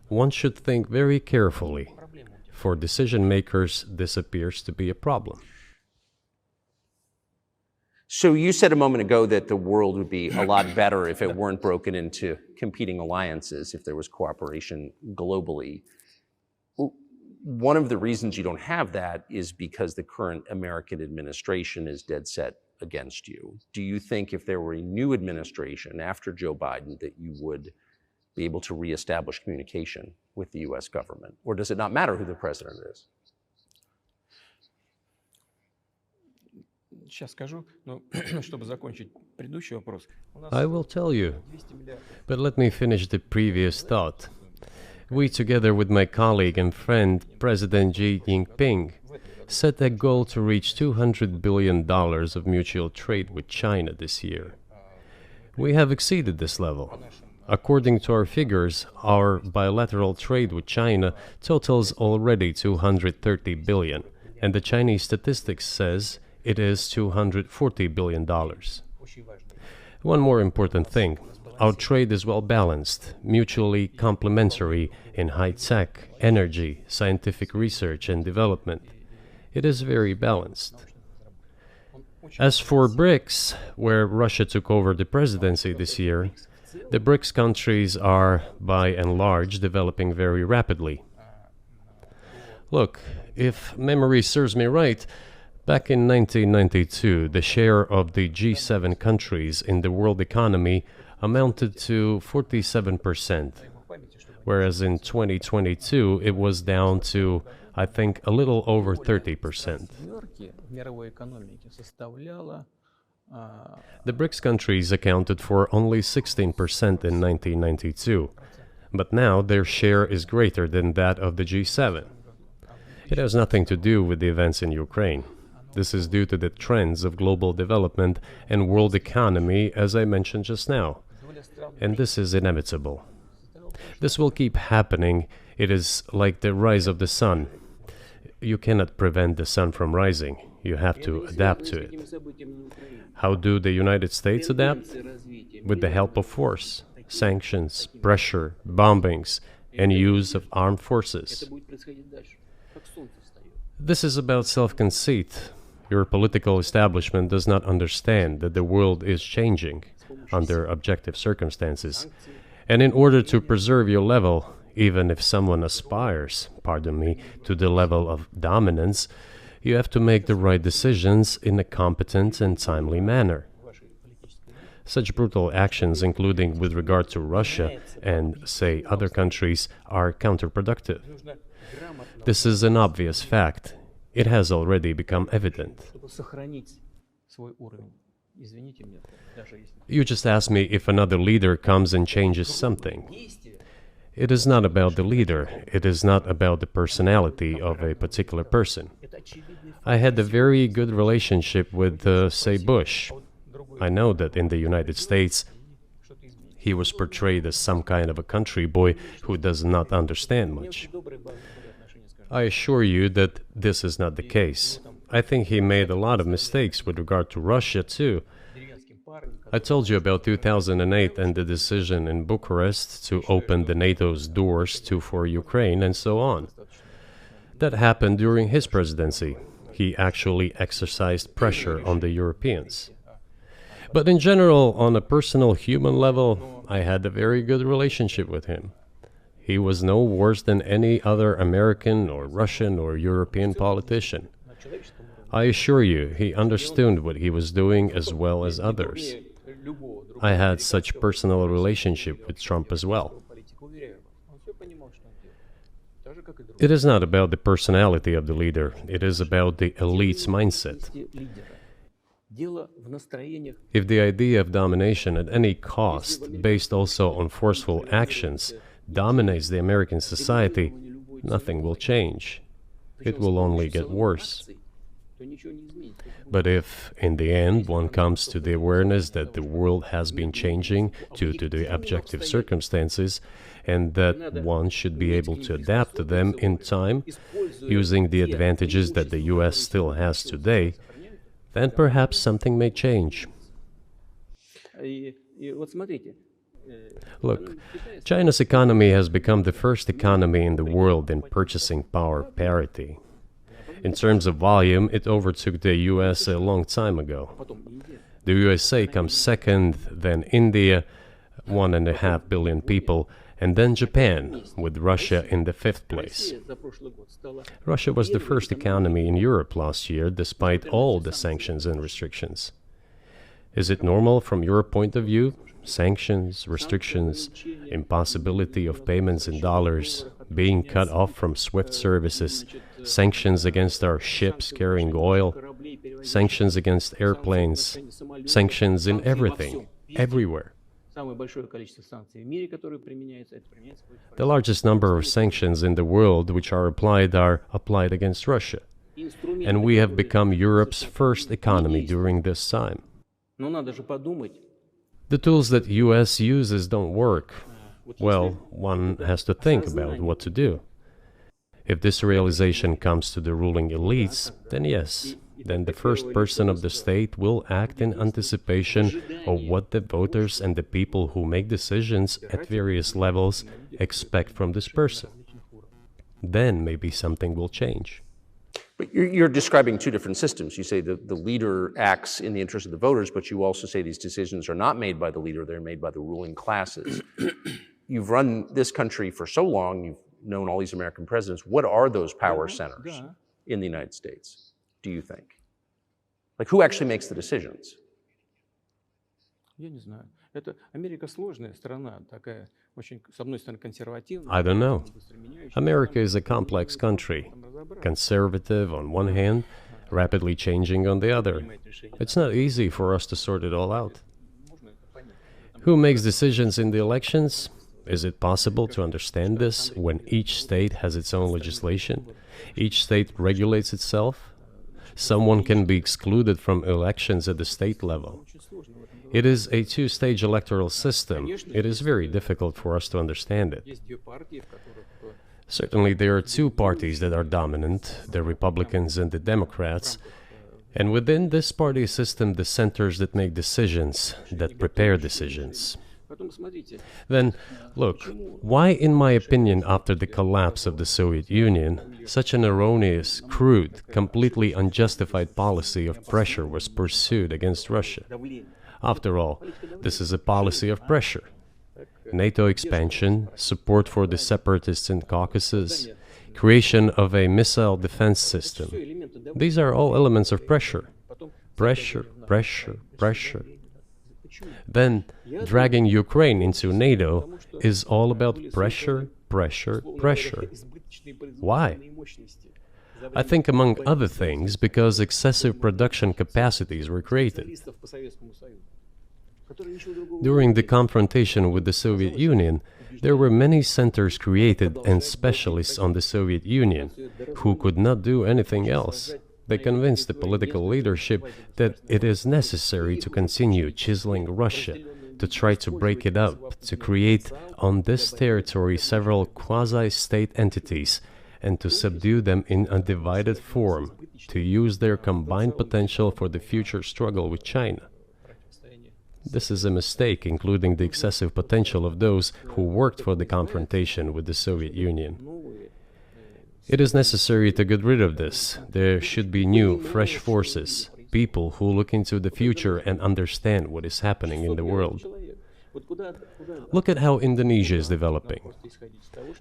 one should think very carefully. For decision makers, this appears to be a problem. So you said a moment ago that the world would be a lot better if it weren't broken into competing alliances, if there was cooperation globally. One of the reasons you don't have that is because the current American administration is dead set against you. Do you think if there were a new administration after Joe Biden that you would be able to reestablish communication with the US government? Or does it not matter who the president is? I will tell you, but let me finish the previous thought. We, together with my colleague and friend, President Xi Jinping, set a goal to reach $200 billion of mutual trade with China this year. We have exceeded this level. According to our figures, our bilateral trade with China totals already $230 billion, and the Chinese statistics says it is $240 billion. One more important thing. Our trade is well balanced, mutually complementary in high-tech, energy, scientific research and development. It is very balanced. As for BRICS, where Russia took over the presidency this year, the BRICS countries are, by and large, developing very rapidly. Look, if memory serves me right, back in 1992, the share of the G7 countries in the world economy amounted to 47%, whereas in 2022 it was down to, I think, a little over 30%. The BRICS countries accounted for only 16% in 1992, but now their share is greater than that of the G7. It has nothing to do with the events in Ukraine. This is due to the trends of global development and world economy, as I mentioned just now. And this is inevitable. This will keep happening. It is like the rise of the sun. You cannot prevent the sun from rising. You have to adapt to it. How do the United States adapt? With the help of force, sanctions, pressure, bombings, and use of armed forces. This is about self-conceit. Your political establishment does not understand that the world is changing under objective circumstances. And in order to preserve your level, even if someone aspires, to the level of dominance, you have to make the right decisions in a competent and timely manner. Such brutal actions, including with regard to Russia and, say, other countries, are counterproductive. This is an obvious fact. It has already become evident. You just asked me if another leader comes and changes something. It is not about the leader. It is not about the personality of a particular person. I had a very good relationship with, say, Bush. I know that in the United States, he was portrayed as some kind of a country boy who does not understand much. I assure you that this is not the case. I think he made a lot of mistakes with regard to Russia, too. I told you about 2008 and the decision in Bucharest to open the NATO's doors for Ukraine and so on. That happened during his presidency. He actually exercised pressure on the Europeans. But in general, on a personal human level, I had a very good relationship with him. He was no worse than any other American or Russian or European politician. I assure you, he understood what he was doing as well as others. I had such personal relationship with Trump as well. It is not about the personality of the leader, it is about the elite's mindset. If the idea of domination at any cost, based also on forceful actions, dominates the American society, nothing will change. It will only get worse. But if, in the end, one comes to the awareness that the world has been changing due to the objective circumstances, and that one should be able to adapt to them in time, using the advantages that the US still has today, then perhaps something may change. Look, China's economy has become the first economy in the world in purchasing power parity. In terms of volume, it overtook the US a long time ago. The USA comes second, then India, 1.5 billion people, and then Japan, with Russia in the fifth place. Russia was the first economy in Europe last year, despite all the sanctions and restrictions. Is it normal from your point of view? Sanctions, restrictions, impossibility of payments in dollars, being cut off from SWIFT services, sanctions against our ships carrying oil, sanctions against airplanes, sanctions in everything, everywhere. The largest number of sanctions in the world which are applied against Russia. And we have become Europe's first economy during this time. The tools that US uses don't work. Well, one has to think about what to do. If this realization comes to the ruling elites, then yes, then the first person of the state will act in anticipation of what the voters and the people who make decisions at various levels expect from this person. Then maybe something will change. But you're describing two different systems. You say the leader acts in the interest of the voters, but you also say these decisions are not made by the leader, they're made by the ruling classes. You've run this country for so long, you've known all these American presidents. What are those power centers in the United States, do you think? Like, who actually makes the decisions? I don't know. America is a complex country, conservative on one hand, rapidly changing on the other. It's not easy for us to sort it all out. Who makes decisions in the elections? Is it possible to understand this when each state has its own legislation? Each state regulates itself? Someone can be excluded from elections at the state level. It is a two-stage electoral system. It is very difficult for us to understand it. Certainly, there are two parties that are dominant, the Republicans and the Democrats, and within this party system, the centers that make decisions, that prepare decisions. Then, look, why, in my opinion, after the collapse of the Soviet Union, such an erroneous, crude, completely unjustified policy of pressure was pursued against Russia? After all, this is a policy of pressure. NATO expansion, support for the separatists in Caucasus, creation of a missile defense system. These are all elements of pressure. Pressure, pressure, pressure. Then, dragging Ukraine into NATO is all about pressure, pressure, pressure. Why? I think, among other things, because excessive production capacities were created. During the confrontation with the Soviet Union, there were many centers created and specialists on the Soviet Union who could not do anything else. They convinced the political leadership that it is necessary to continue chiseling Russia, to try to break it up, to create on this territory several quasi-state entities, and to subdue them in a divided form, to use their combined potential for the future struggle with China. This is a mistake, including the excessive potential of those who worked for the confrontation with the Soviet Union. It is necessary to get rid of this. There should be new, fresh forces, people who look into the future and understand what is happening in the world. Look at how Indonesia is developing.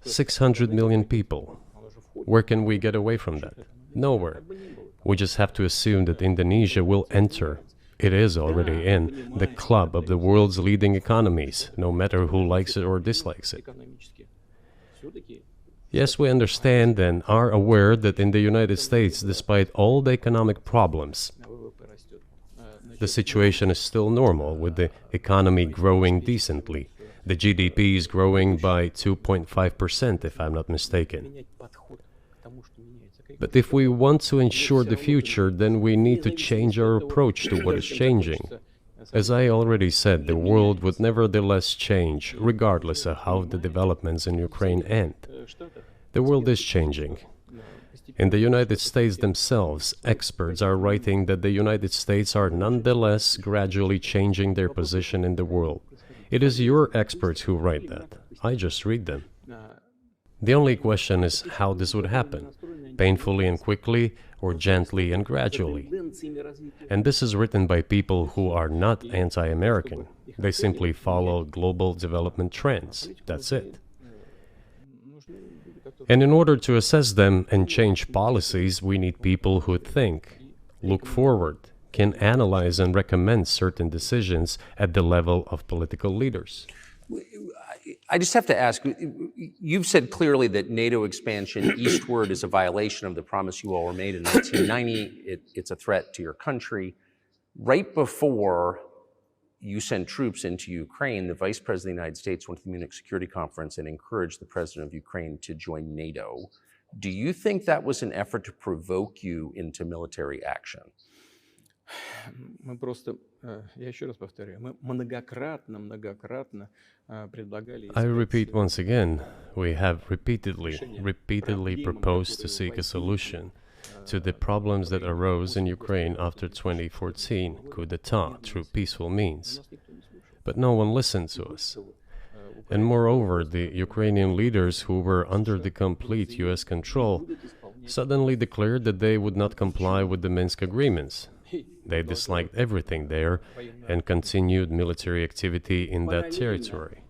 600 million people. Where can we get away from that? Nowhere. We just have to assume that Indonesia will enter. It is already in the club of the world's leading economies, no matter who likes it or dislikes it. Yes, we understand and are aware that in the United States, despite all the economic problems, the situation is still normal, with the economy growing decently. The GDP is growing by 2.5%, if I'm not mistaken. But if we want to ensure the future, then we need to change our approach to what is changing. As I already said, the world would nevertheless change, regardless of how the developments in Ukraine end. The world is changing. In the United States themselves, experts are writing that the United States are nonetheless gradually changing their position in the world. It is your experts who write that. I just read them. The only question is how this would happen, painfully and quickly, or gently and gradually. And this is written by people who are not anti-American. They simply follow global development trends. That's it. And in order to assess them and change policies, we need people who think, look forward, can analyze and recommend certain decisions at the level of political leaders. I just have to ask, you've said clearly that NATO expansion eastward is a violation of the promise you all were made in 1990. It's a threat to your country. Right before you sent troops into Ukraine, the Vice President of the United States went to the Munich Security Conference and encouraged the President of Ukraine to join NATO. Do you think that was an effort to provoke you into military action? Мы просто, я еще раз повторяю, мы многократно предлагали... I repeat once again, we have repeatedly proposed to seek a solution to the problems that arose in Ukraine after 2014 coup d'etat through peaceful means. But no one listened to us. And moreover, the Ukrainian leaders who were under the complete US control suddenly declared that they would not comply with the Minsk agreements. They disliked everything there and continued military activity in that territory.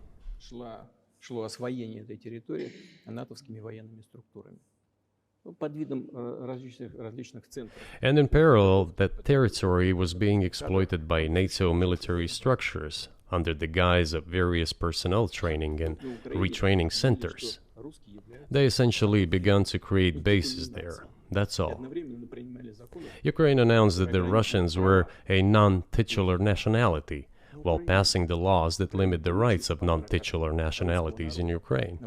Шло освоение этой территории натовскими военными структурами. Под видом различных центров. And in parallel, that territory was being exploited by NATO military structures under the guise of various personnel training and retraining centers. They essentially began to create bases there. That's all. Ukraine announced that the Russians were a non-titular nationality, while passing the laws that limit the rights of non-titular nationalities in Ukraine.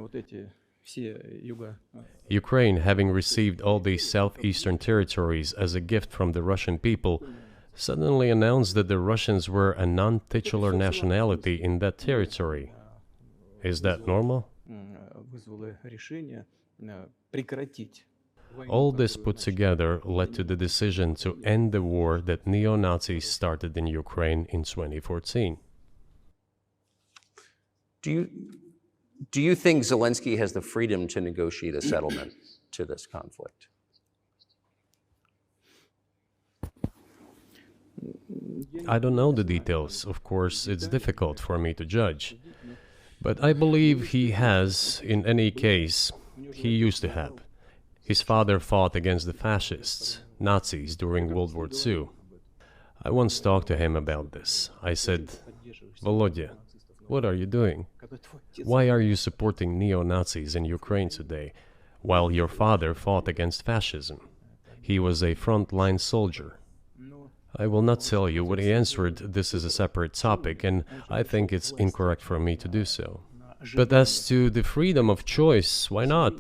Ukraine, having received all these southeastern territories as a gift from the Russian people, suddenly announced that the Russians were a non-titular nationality in that territory. Is that normal? All this put together led to the decision to end the war that neo-Nazis started in Ukraine in 2014. Do you think Zelensky has the freedom to negotiate a settlement to this conflict? I don't know the details. Of course, it's difficult for me to judge. But I believe he has, in any case, he used to have. His father fought against the fascists, Nazis, during World War II. I once talked to him about this. I said, Volodya, what are you doing? Why are you supporting neo-Nazis in Ukraine today, while your father fought against fascism? He was a front-line soldier. I will not tell you what he answered. This is a separate topic, and I think it's incorrect for me to do so. But as to the freedom of choice, why not?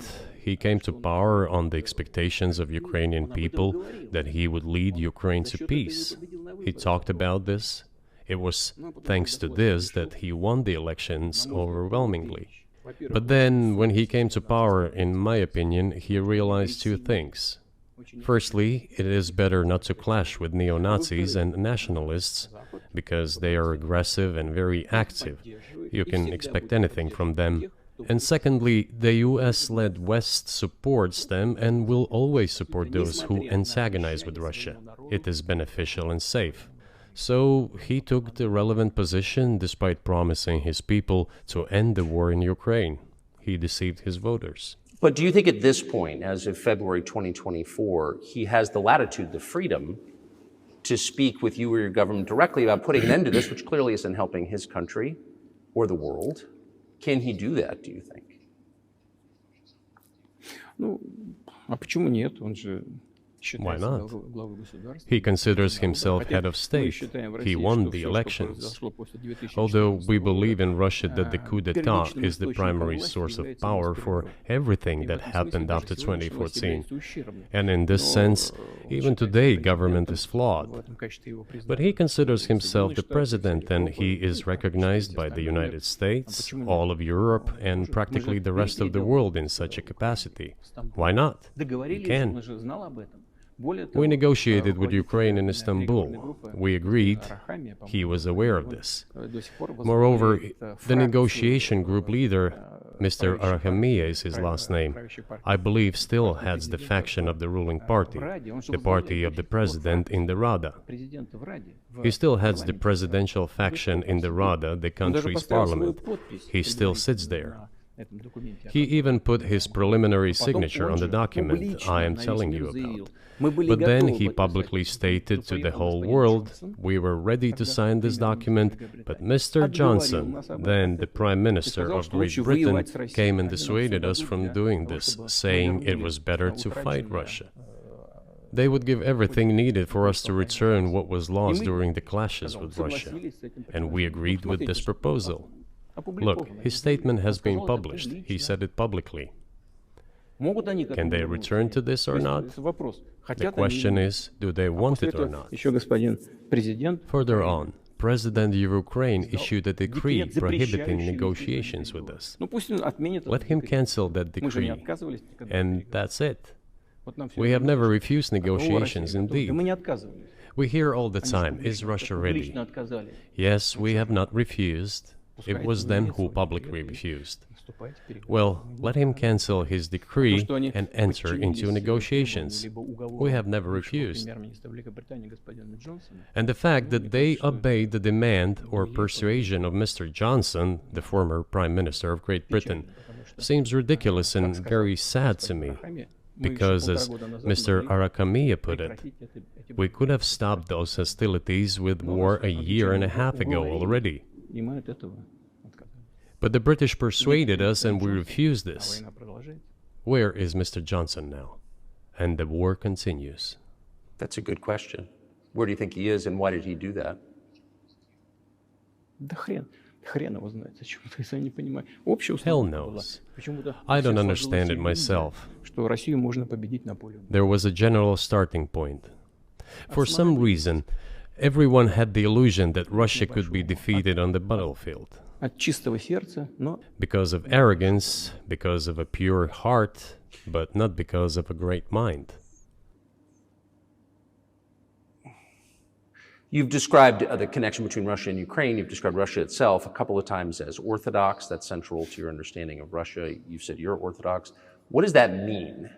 He came to power on the expectations of Ukrainian people that he would lead Ukraine to peace. He talked about this. It was thanks to this that he won the elections overwhelmingly. But then, when he came to power, in my opinion, he realized two things. Firstly, it is better not to clash with neo-Nazis and nationalists, because they are aggressive and very active. You can expect anything from them. And secondly, the US-led West supports them and will always support those who antagonize with Russia. It is beneficial and safe. So he took the relevant position despite promising his people to end the war in Ukraine. He deceived his voters. But do you think at this point, as of February 2024, he has the latitude, the freedom to speak with you or your government directly about putting an end to this, which clearly isn't helping his country or the world? Can he do that, do you think? Ну, а почему нет? Он же Why not? He considers himself head of state. He won the elections. Although we believe in Russia that the coup d'etat is the primary source of power for everything that happened after 2014. And in this sense, even today, government is flawed. But he considers himself the president, and he is recognized by the United States, all of Europe, and practically the rest of the world in such a capacity. Why not? He can. We negotiated with Ukraine in Istanbul. We agreed. He was aware of this. Moreover, the negotiation group leader, Mr. Arachamia is his last name, I believe still heads the faction of the ruling party, the party of the president in the Rada. He still heads the presidential faction in the Rada, the country's parliament. He still sits there. He even put his preliminary signature on the document I am telling you about. But then he publicly stated to the whole world, we were ready to sign this document, but Mr. Johnson, then the Prime Minister of Great Britain, came and dissuaded us from doing this, saying it was better to fight Russia. They would give everything needed for us to return what was lost during the clashes with Russia, and we agreed with this proposal. Look, his statement has been published. He said it publicly. Can they return to this or not? The question is, do they want it or not? Further on, President of Ukraine issued a decree prohibiting negotiations with us. Let him cancel that decree, and that's it. We have never refused negotiations, indeed. We hear all the time, is Russia ready? Yes, we have not refused. It was them who publicly refused. Well, let him cancel his decree and enter into negotiations. We have never refused. And the fact that they obeyed the demand or persuasion of Mr. Johnson, the former Prime Minister of Great Britain, seems ridiculous and very sad to me. Because, as Mr. Arachamia put it, we could have stopped those hostilities with war a year and a half ago already. But the British persuaded us and we refused this. Where is Mr. Johnson now? And the war continues. That's a good question. Where do you think he is and why did he do that? Hell knows. I don't understand it myself. There was a general starting point. For some reason, everyone had the illusion that Russia could be defeated on the battlefield. Because of arrogance, because of a pure heart, but not because of a great mind. You've described the connection between Russia and Ukraine. You've described Russia itself a couple of times as Orthodox. That's central to your understanding of Russia. You've said you're Orthodox. What does that mean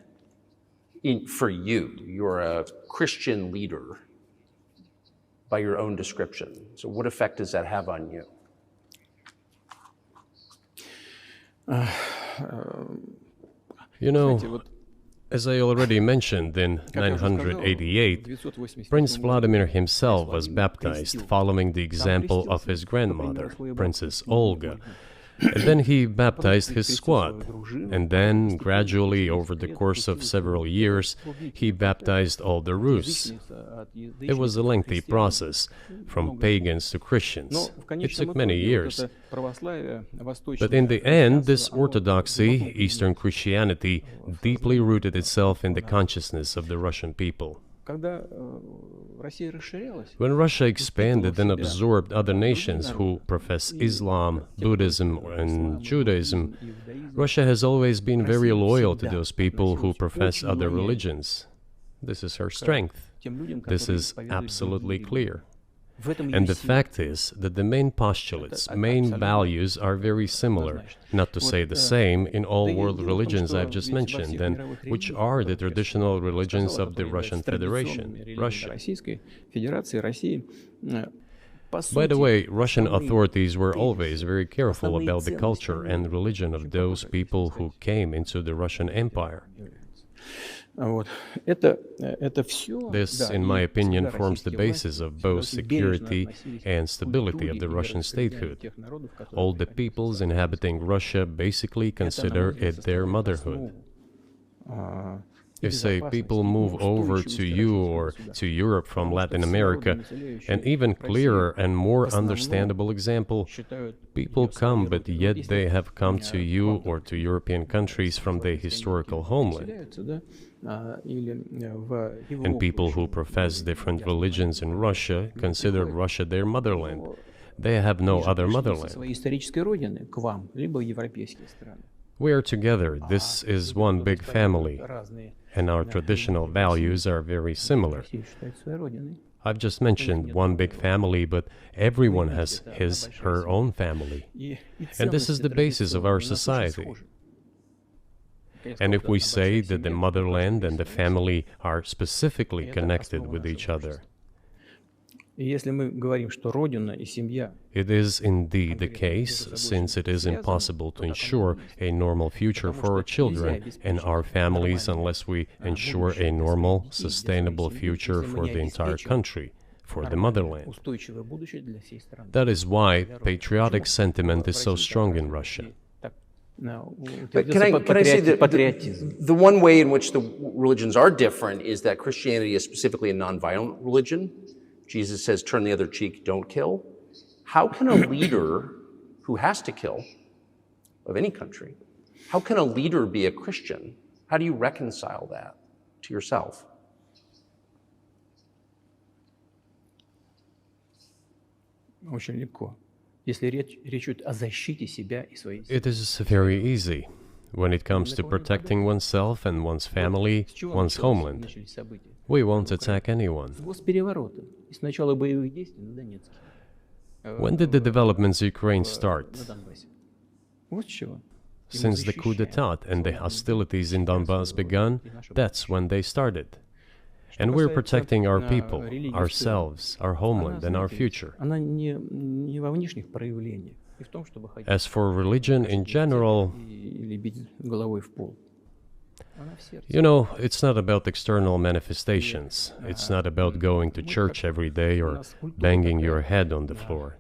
for you? You're a Christian leader by your own description. So what effect does that have on you? You know, as I already mentioned, in 988, Prince Vladimir himself was baptized following the example of his grandmother, Princess Olga. And then he baptized his squad, and then, gradually, over the course of several years, he baptized all the Rus. It was a lengthy process, from pagans to Christians. It took many years. But in the end, this orthodoxy, Eastern Christianity, deeply rooted itself in the consciousness of the Russian people. When Russia expanded and absorbed other nations who profess Islam, Buddhism, and Judaism, Russia has always been very loyal to those people who profess other religions. This is her strength. This is absolutely clear. And the fact is that the main postulates, main values are very similar, not to say the same, in all world religions I've just mentioned, and which are the traditional religions of the Russian Federation, Russia. By the way, Russian authorities were always very careful about the culture and religion of those people who came into the Russian Empire. This, in my opinion, forms the basis of both security and stability of the Russian statehood. All the peoples inhabiting Russia basically consider it their motherhood. If, say, people move over to you or to Europe from Latin America, an even clearer and more understandable example, people come, but yet they have come to you or to European countries from their historical homeland. And people who profess different religions in Russia consider Russia their motherland. They have no other motherland. We are together. This is one big family, and our traditional values are very similar. I've just mentioned one big family, but everyone has his, her own family. And this is the basis of our society. And if we say that the motherland and the family are specifically connected with each other, it is indeed the case, since it is impossible to ensure a normal future for our children and our families unless we ensure a normal, sustainable future for the entire country, for the motherland. That is why patriotic sentiment is so strong in Russia. But can I say that the one way in which the religions are different is that Christianity is specifically a nonviolent religion. Jesus says, turn the other cheek, don't kill. How can a leader who has to kill, of any country, how can a leader be a Christian? How do you reconcile that to yourself? It is very easy when it comes to protecting oneself and one's family, one's homeland. We won't attack anyone. When did the developments in Ukraine start? Since the coup d'etat and the hostilities in Donbass began, that's when they started. And we're protecting our people, ourselves, our homeland, and our future. As for religion in general, you know, it's not about external manifestations. It's not about going to church every day or banging your head on the floor.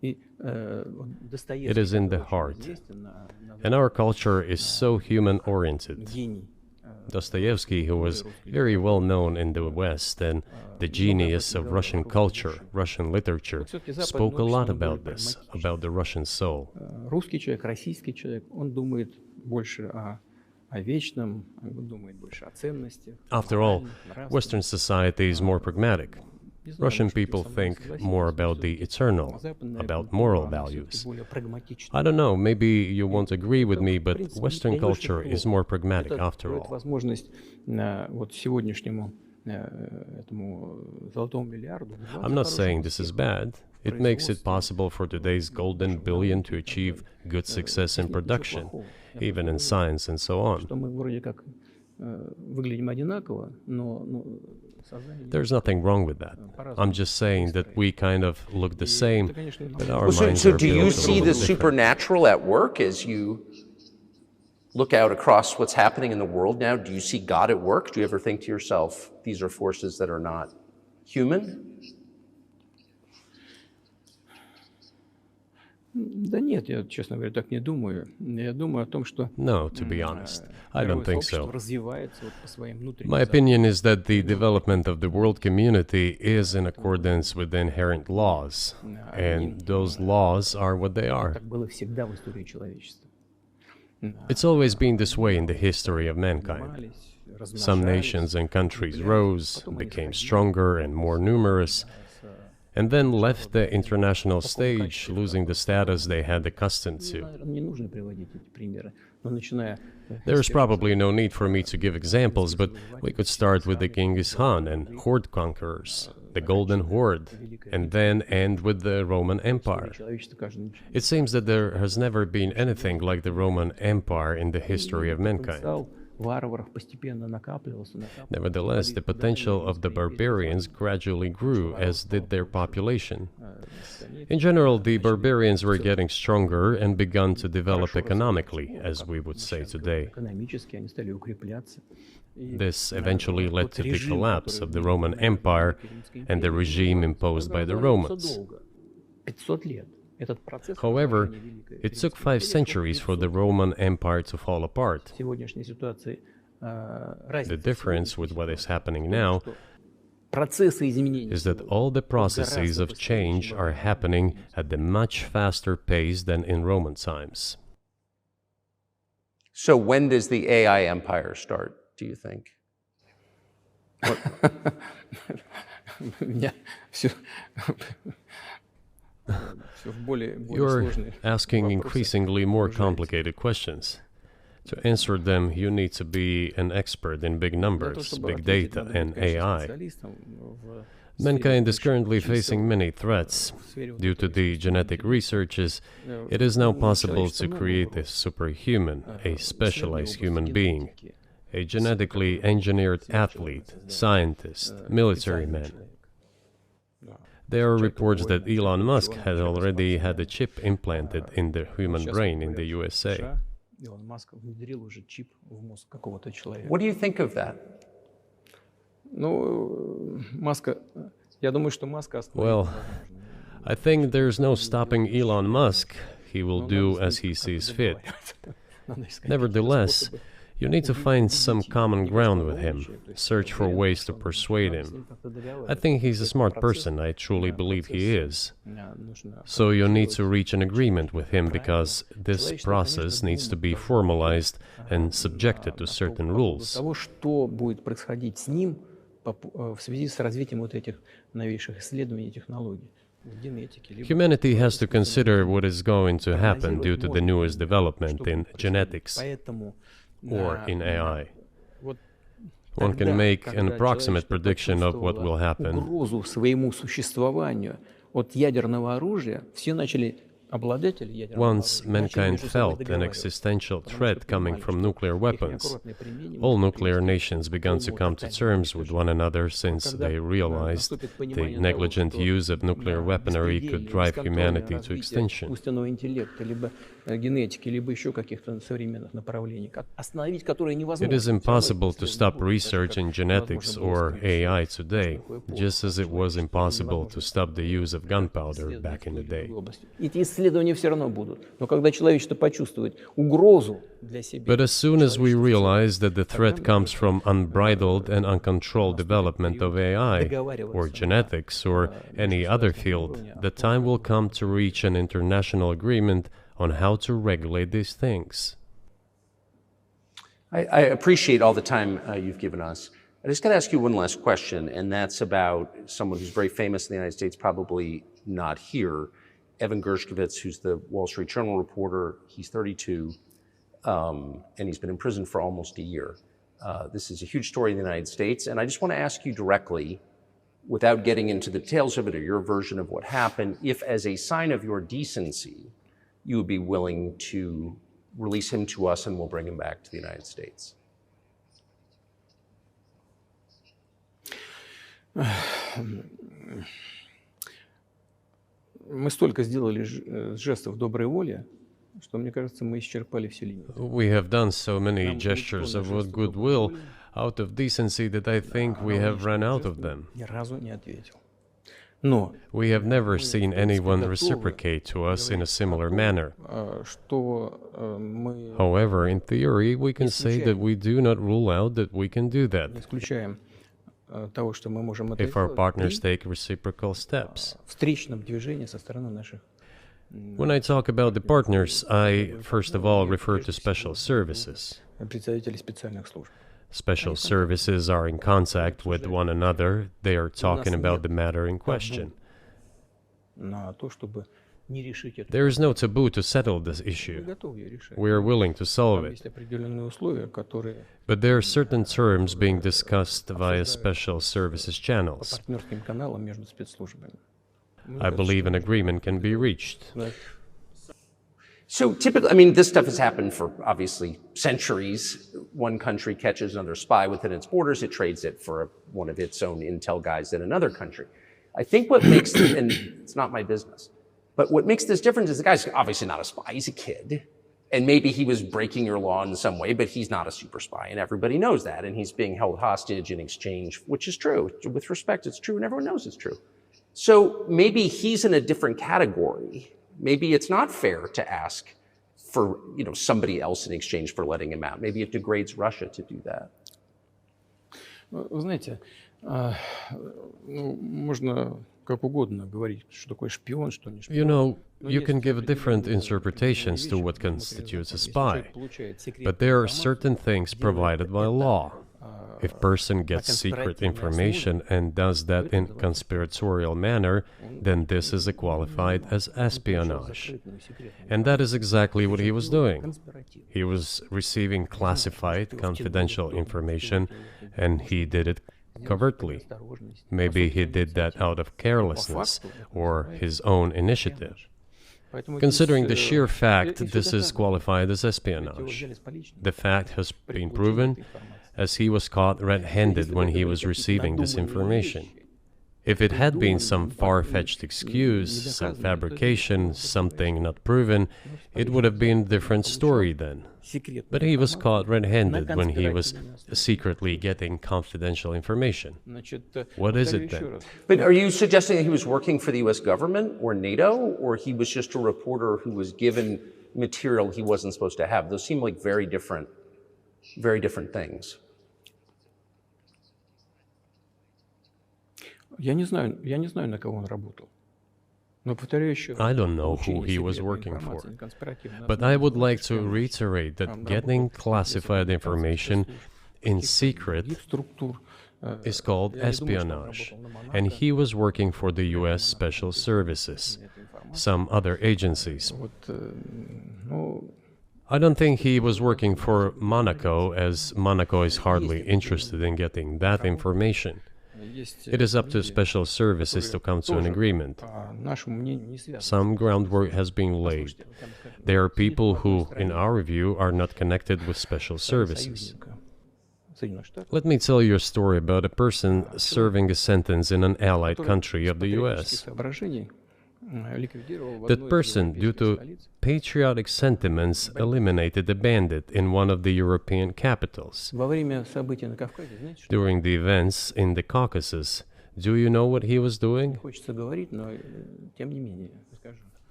It is in the heart. And our culture is so human-oriented. Dostoevsky, who was very well known in the West and the genius of Russian culture, Russian literature, spoke a lot about this, about the Russian soul. After all, Western society is more pragmatic. Russian people think more about the eternal, about moral values. I don't know, maybe you won't agree with me, but Western culture is more pragmatic after all. I'm not saying this is bad. It makes it possible for today's golden billion to achieve good success in production, even in science and so on. There's nothing wrong with that. I'm just saying that we kind of look the same, but our minds are built a little bit different. So do you see the supernatural at work as you look out across what's happening in the world now? Do you see God at work? Do you ever think to yourself, these are forces that are not human? No, to be honest, I don't think so. My opinion is that the development of the world community is in accordance with the inherent laws, and those laws are what they are. It's always been this way in the history of mankind. Some nations and countries rose, became stronger and more numerous, and then left the international stage, losing the status they had accustomed to. There's probably no need for me to give examples, but we could start with the Genghis Khan and horde conquerors, the Golden Horde, and then end with the Roman Empire. It seems that there has never been anything like the Roman Empire in the history of mankind. Nevertheless, the potential of the barbarians gradually grew, as did their population. In general, the barbarians were getting stronger and began to develop economically, as we would say today. This eventually led to the collapse of the Roman Empire and the regime imposed by the Romans. Этот процесс However, разрушения Великой it took Римской 5 империи centuries for the Roman Empire to fall apart. в сегодняшней ситуации The разница в difference with what is happening now что процессы изменений is that all the processes of change are happening at a much faster pace than in Roman times. So when does the AI empire start, do you think? у меня все в более You're сложные asking вопросы. increasingly more complicated questions. To answer them, you need to be an expert in big Для того, numbers, чтобы big ответить, data, надо быть, and конечно, AI. специалистом в Mankind is сфере currently чисел, facing many threats. в сфере вот Due to этого the искусственного genetic интеллекта. researches, it is now У possible человечества to много create a угроз. superhuman, a Исследования specialized в области human being, генетики, a genetically engineered athlete, scientist, military специальный man. человек. Да. There are Человек, reports который that воин, Elon Musk ученый, has человек, already had a спортсмен. chip implanted in the human Сейчас brain in говорят, the что в USA. США Илон Маск внедрил уже чип в мозг какого-то человека. What do you think of that? Ну, Маска, я думаю, что Маска остановить Well, невозможно. I think there's no stopping Elon Musk. He will Но do надо as с he ним как-то sees fit. договариваться. Надо искать какие-то Nevertheless, способы you need to find some убедить common его, ground что with он him, вообще, то есть search for уверен, ways что to он- persuade надо с him. ним как-то I договариваться. think he's a Этот smart процесс, person, I truly да, believe he процесс, is. нужно So you need to контролировать. reach an agreement with him Правильно. because this Человечество, process конечно, needs to думает be должно formalized and на- subjected to по certain поводу rules. того, что будет происходить с ним в связи с развитием вот этих новейших исследований и технологий в генетике. либо Humanity has to в consider искусственном what is going to happen due прогнозировать to the можно, newest что development будет in происходить. genetics Поэтому or in AI. вот One can тогда, make an когда approximate человечество prediction of what will почувствовало happen. угрозу своему существованию от ядерного оружия, все обладатели ядерного Once оружия, начали mankind между собой felt an договариваться. existential Потому threat что coming понимали, from что nuclear их weapons, неаккуратное применение all может nuclear привести nations к began to полному come to тотальному terms with one another since Когда, they realized наступит the понимание negligent того, use of nuclear weaponry could drive humanity to extinction. искусственного интеллекта, либо генетики, либо еще каких-то современных направлений, остановить которые невозможно. It is Всё равно impossible to исследования stop будут, research так in как genetics невозможно было or остановить AI всё, today, что такое эпоха just as it was человечества, impossible невозможно to stop the use of gunpowder исследовать back in the в той или day. другой области. Эти исследования все равно будут. Но когда человечество почувствует угрозу для себя, But as soon as we человечества в целом, realize that the threat тогда мы comes from unbridled and uncontrolled development of AI, or genetics, or any other field, the time will come to reach an international agreement on how to regulate these things. I appreciate all the time you've given us. I just got to ask you one last question, and that's about someone who's very famous in the United States, probably not here, Evan Gershkovich, who's the Wall Street Journal reporter. He's 32, and he's been in prison for almost a year. This is a huge story in the United States, and I just want to ask you directly, without getting into the details of it or your version of what happened, if as a sign of your decency, you would be willing to release him to us and we'll bring him back to the United States. Мы столько сделали жестов доброй воли, что, мне кажется, мы исчерпали все лимиты. We have done so many gestures of goodwill out of decency that I think we have run out of them. Ни разу не ответил. Но We have never seen anyone reciprocate to us in a similar manner. что мы However, in theory, we can say that we do not rule out that we can do не that исключаем того, что мы можем это if our сделать partners при take reciprocal steps. встречном движении со стороны наших When I talk about the partners, I first of all refer to special services. представителей специальных служб. Special services are in contact with one another. They are talking about the matter in question. На то, чтобы не решить это. There is no taboo to settle this Мы issue. готовы ее решать. We are willing to solve Там it. есть определенные условия, которые But there are certain terms being discussed via special services по channels. партнерским каналам между спецслужбами. I believe an agreement can be reached. Да. So typically, I mean, this stuff has happened for obviously centuries. One country catches another spy within its borders, it trades it for one of its own intel guys in another country. I think what makes, and it's not my business, but what makes this different is the guy's obviously not a spy, he's a kid. And maybe he was breaking your law in some way, but he's not a super spy, and everybody knows that. And he's being held hostage in exchange, which is true. With respect, it's true, and everyone knows it's true. So maybe he's in a different category maybe it's not fair to ask for somebody else in exchange for letting him out. Maybe it degrades Russia to do that. Вы знаете, можно как угодно говорить, что такое шпион, что не шпион. You can give different interpretations to what constitutes a spy, but there are certain things provided by law. If a person gets secret information and does that in conspiratorial manner, then this is qualified as espionage. And that is exactly what he was doing. He was receiving classified, confidential information, and he did it covertly. Maybe he did that out of carelessness or his own initiative. Considering the sheer fact, this is qualified as espionage. The fact has been proven, as he was caught red-handed when he was receiving this information. If it had been some far-fetched excuse, some fabrication, something not proven, it would have been a different story then. But he was caught red-handed when he was secretly getting confidential information. What is it then? But are you suggesting that he was working for the US government or NATO, or he was just a reporter who was given material he wasn't supposed to have? Those seem like very different things. Я не знаю, на кого он работал. Но повторяю еще раз. I don't know who he was working for, but I would like to reiterate that getting classified information in secret is called espionage, and he was working for the US Special Services, some other agencies. I don't think he was working for Monaco, as Monaco is hardly interested in getting that information. It is up to special services to come to an agreement. Some groundwork has been laid. There are people who, in our view, are not connected with special services. Let me tell you a story about a person serving a sentence in an allied country of the US. That person, due to patriotic sentiments, eliminated a bandit in one of the European capitals. During the events in the Caucasus, do you know what he was doing?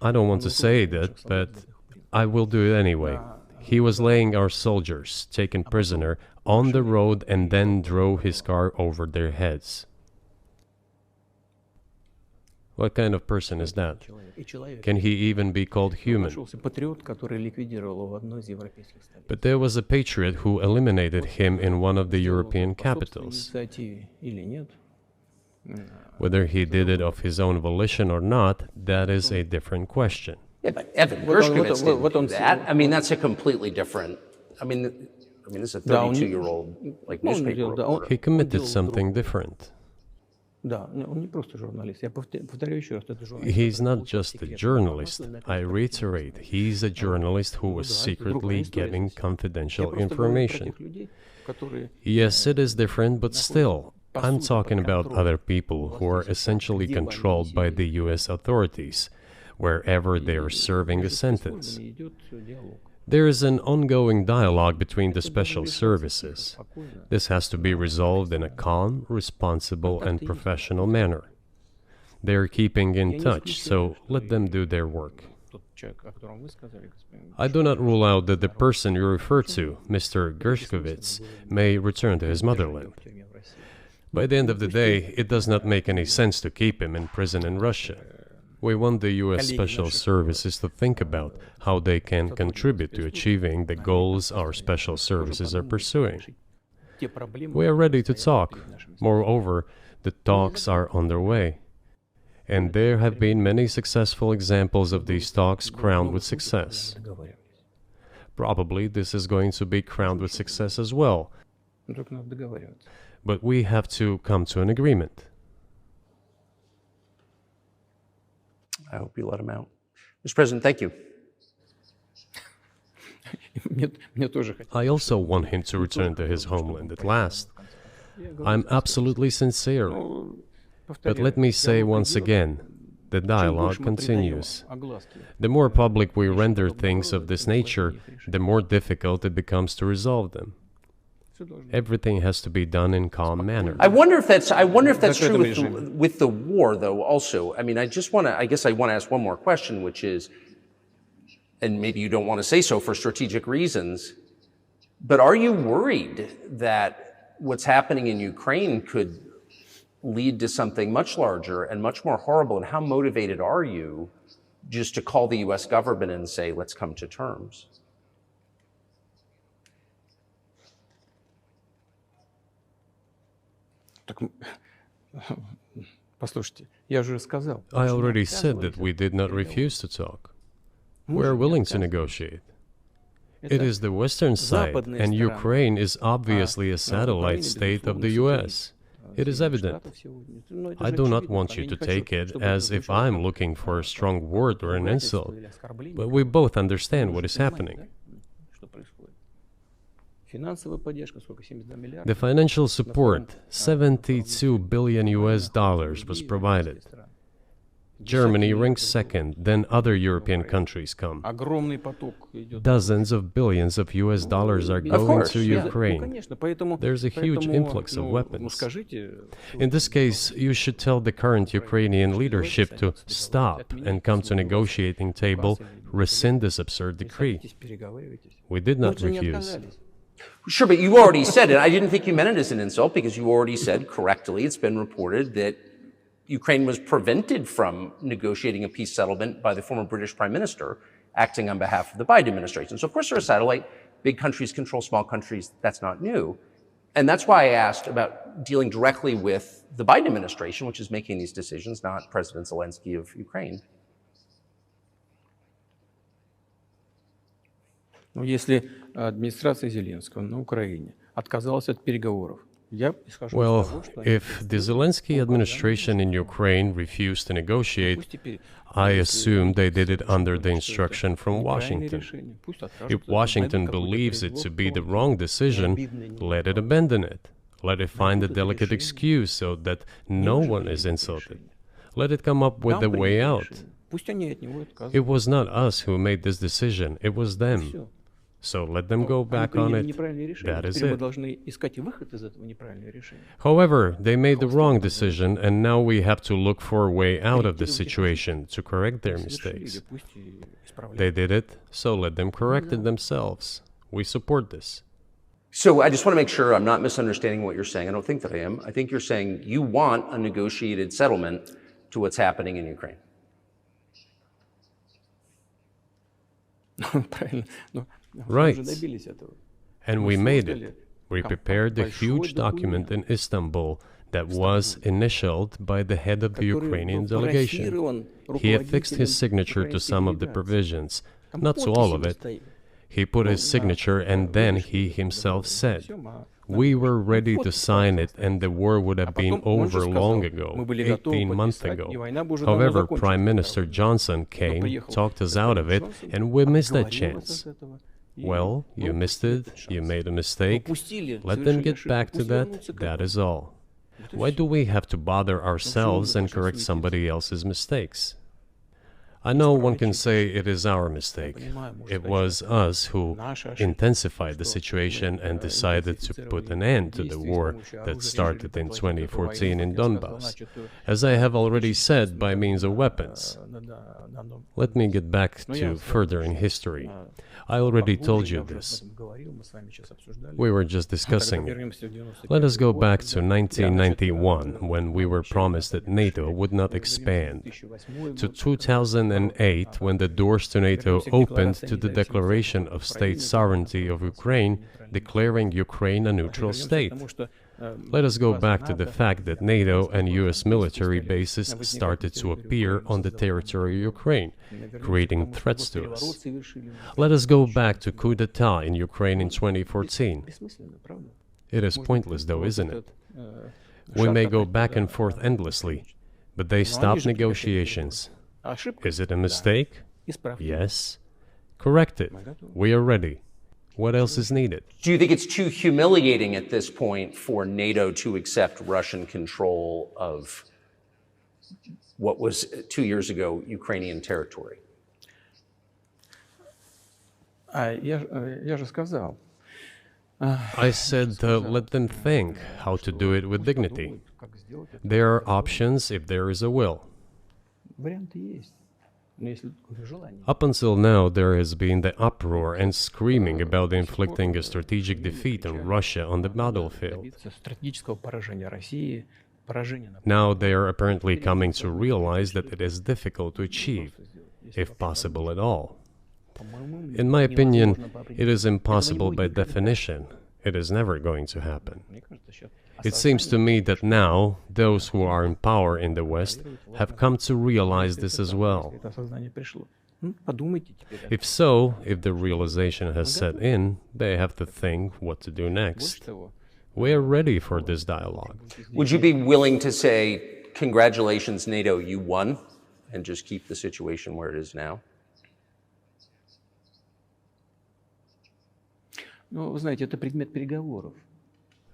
I don't want to say that, but I will do it anyway. He was laying our soldiers, taken prisoner, on the road and then drove his car over their heads. What kind of person is that? Can he even be called human? But there was a patriot who eliminated him in one of the European capitals. Whether he did it of his own volition or not, that is a different question. Yeah, but Evan Gershkovich didn't do that. I mean, that's a completely different... I mean, this is a 32-year-old newspaper reporter. He committed something different. He's not just a journalist. I reiterate, he's a journalist who was secretly getting confidential information. Yes, it is different, but still, I'm talking about other people who are essentially controlled by the US authorities, wherever they are serving a sentence. There is an ongoing dialogue between the special services. This has to be resolved in a calm, responsible, and professional manner. They are keeping in touch, so let them do their work. I do not rule out that the person you refer to, Mr. Gershkovich, may return to his motherland. By the end of the day, it does not make any sense to keep him in prison in Russia. We want the US Special Services to think about how they can contribute to achieving the goals our special services are pursuing. We are ready to talk. Moreover, the talks are underway. And there have been many successful examples of these talks crowned with success. Probably this is going to be crowned with success as well. But we have to come to an agreement. I hope you let him out. Mr. President, thank you. I also want him to return to his homeland at last. I'm absolutely sincere. But let me say once again, the dialogue continues. The more public we render things of this nature, the more difficult it becomes to resolve them. Everything has to be done in calm manner. I wonder if that's true with the war, though. Also, I mean, I guess I want to ask one more question, which is, and maybe you don't want to say so for strategic reasons, but are you worried that what's happening in Ukraine could lead to something much larger and much more horrible? And how motivated are you just to call the U.S. government and say, let's come to terms? I already said that we did not refuse to talk. We are willing to negotiate. It is the Western side, and Ukraine is obviously a satellite state of the US. It is evident. I do not want you to take it as if I'm looking for a strong word or an insult, but we both understand what is happening. The financial support, 72 billion US dollars, was provided. Germany ranks second, then other European countries come. Dozens of billions of US dollars are going to Ukraine. There's a huge influx of weapons. In this case, you should tell the current Ukrainian leadership to stop and come to negotiating table, rescind this absurd decree. We did not refuse. Sure, but you already said it. I didn't think you meant it as an insult, because you already said correctly, it's been reported that Ukraine was prevented from negotiating a peace settlement by the former British Prime Minister acting on behalf of the Biden administration. So of course they're a satellite. Big countries control small countries. That's not new. And that's why I asked about dealing directly with the Biden administration, which is making these decisions, not President Zelensky of Ukraine. Если администрация Зеленского на Украине отказалась от переговоров, well, if the Zelensky administration in Ukraine refused to negotiate, I assume they did it under the instruction from Washington. If Washington believes it to be the wrong decision, let it abandon it. Let it find a delicate excuse so that no one is insulted. Let it come up with a way out. It was not us who made this decision, it was them. So let them go back on it. That is it. However, they made the wrong decision, and now we have to look for a way out of the situation to correct their mistakes. They did it, so let them correct it themselves. We support this. So I just want to make sure I'm not misunderstanding what you're saying. I don't think that I am. I think you're saying you want a negotiated settlement to what's happening in Ukraine. Right. And we made it. We prepared a huge document in Istanbul that was initialed by the head of the Ukrainian delegation. He affixed his signature to some of the provisions, not to all of it. He put his signature, and then he himself said, we were ready to sign it and the war would have been over long ago, 18 months ago. However, Prime Minister Johnson came, talked us out of it, and we missed that chance. Well, you missed it, you made a mistake, let them get back to that, that is all. Why do we have to bother ourselves and correct somebody else's mistakes? I know one can say it is our mistake. It was us who intensified the situation and decided to put an end to the war that started in 2014 in Donbass, as I have already said, by means of weapons. Let me get back to further in history. I already told you this. We were just discussing it. Let us go back to 1991, when we were promised that NATO would not expand, to 2008, when the doors to NATO opened to the declaration of state sovereignty of Ukraine, declaring Ukraine a neutral state. Let us go back to the fact that NATO and US military bases started to appear on the territory of Ukraine, creating threats to us. Let us go back to coup d'etat in Ukraine in 2014. It is pointless though, isn't it? We may go back and forth endlessly, but they stopped negotiations. Is it a mistake? Yes. Correct it. We are ready. What else is needed? Do you think it's too humiliating at this point for NATO to accept Russian control of what was 2 years ago Ukrainian territory? Я же сказал, I said, let them think how to do it with dignity. There are options if there is a will. Варианты есть. Но если желание. Up until now, there has been the uproar and screaming about inflicting a strategic defeat on Russia on the battlefield. Стратегического поражения России, поражения на Now they are apparently coming to realize that it is difficult to achieve, if possible at all. In my opinion, it is impossible by definition. It is never going to happen. It seems to me that now those who are in power in the West have come to realize this as well. это осознание пришло. Подумайте теперь. If so, if the realization has set in, they have to think what to do next. We are ready for this dialogue. Would you be willing to say, congratulations, NATO, you won, and just keep the situation where it is now? Ну, вы знаете, это предмет переговоров.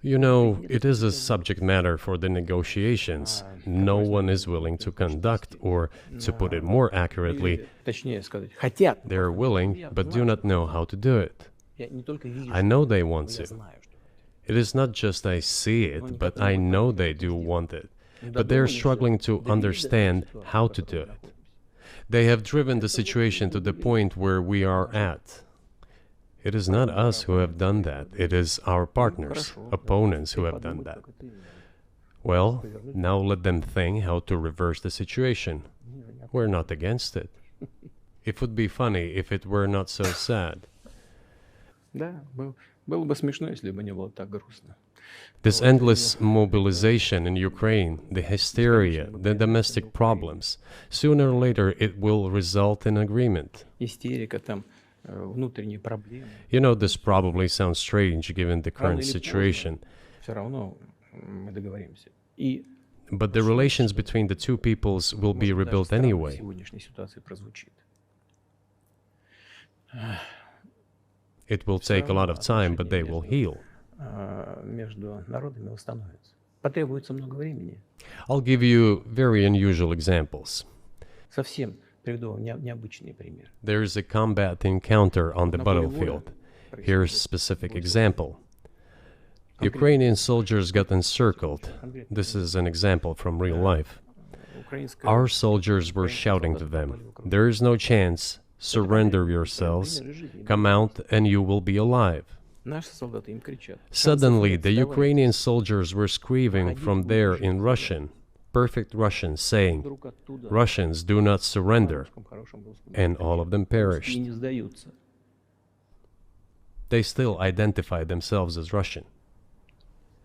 You know, it is a subject matter for the negotiations. No one is willing to conduct, or, to put it more accurately, Точнее сказать, хотят. they are willing but do not know how to do it. Я не только вижу, I know they want я to. знаю, что. It is not just I see it, but I know they do want it. But they're struggling to understand how to do it. They have driven the situation to the point where we are at. It is not us who have done that. It is our partners, opponents who have done that. Well, now let them think how to reverse the situation. We're not against it. It would be funny if it were not so sad. Да, было бы смешно, если бы не было так грустно. This endless mobilization in Ukraine, the hysteria, the domestic problems, sooner or later it will result in agreement. Истерика, там, внутренние проблемы. You know, this probably sounds strange given the current situation, Все равно мы договоримся. И but the relations between the two peoples will be может, даже rebuilt странно в anyway. сегодняшней ситуации прозвучит. It will take a lot of time, but they will heal. Между народами восстановится. Потребуется много времени. I'll give you very unusual examples. Совсем приведу вам необычный пример. There is a combat encounter on the battlefield. Here's a specific example. Ukrainian soldiers got encircled. This is an example from real life. Украинская Our soldiers were shouting to them, "There is no chance. Surrender yourselves. Come out and you will be alive." Наши солдаты им кричат. Suddenly, the Ukrainian soldiers were screaming from there in Russian, perfect Russian, saying, Вдруг оттуда "Russians, do not surrender." на хорошем русском And all of them и perished. не сдаются. They still identified themselves as Russian.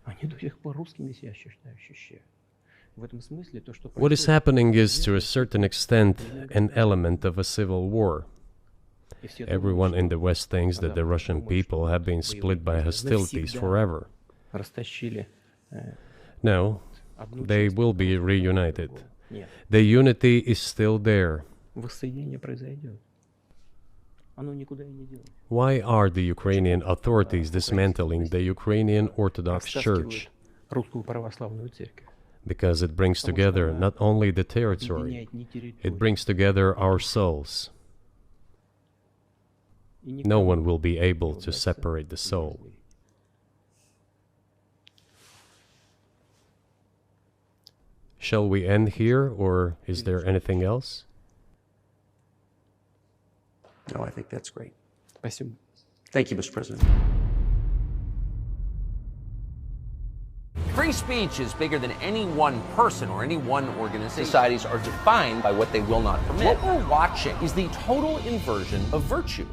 Они до сих пор русскими себя ощущают. В этом смысле то, что What is happening is, to a certain extent, an element of a civil war. и все Everyone in the West thinks that the Russian people have been split by hostilities forever. растащили No, одну they часть. will be reunited. Нет, The unity is still there. воссоединение произойдет. Оно никуда и не делось. Why are the Ukrainian authorities dismantling the Ukrainian Orthodox Church? Растаскивают русскую православную церковь. Because it brings together not only the territory, Объединяет не территорию. it brings together our souls. И No никому one will be able to не удастся separate the soul. разлучить. Shall we end here, or is there anything else? No, I think that's great. Спасибо. Thank you, Mr. President. Free speech is bigger than any one person or any one organization. Societies are defined by what they will not permit. What we're watching is the total inversion of virtue.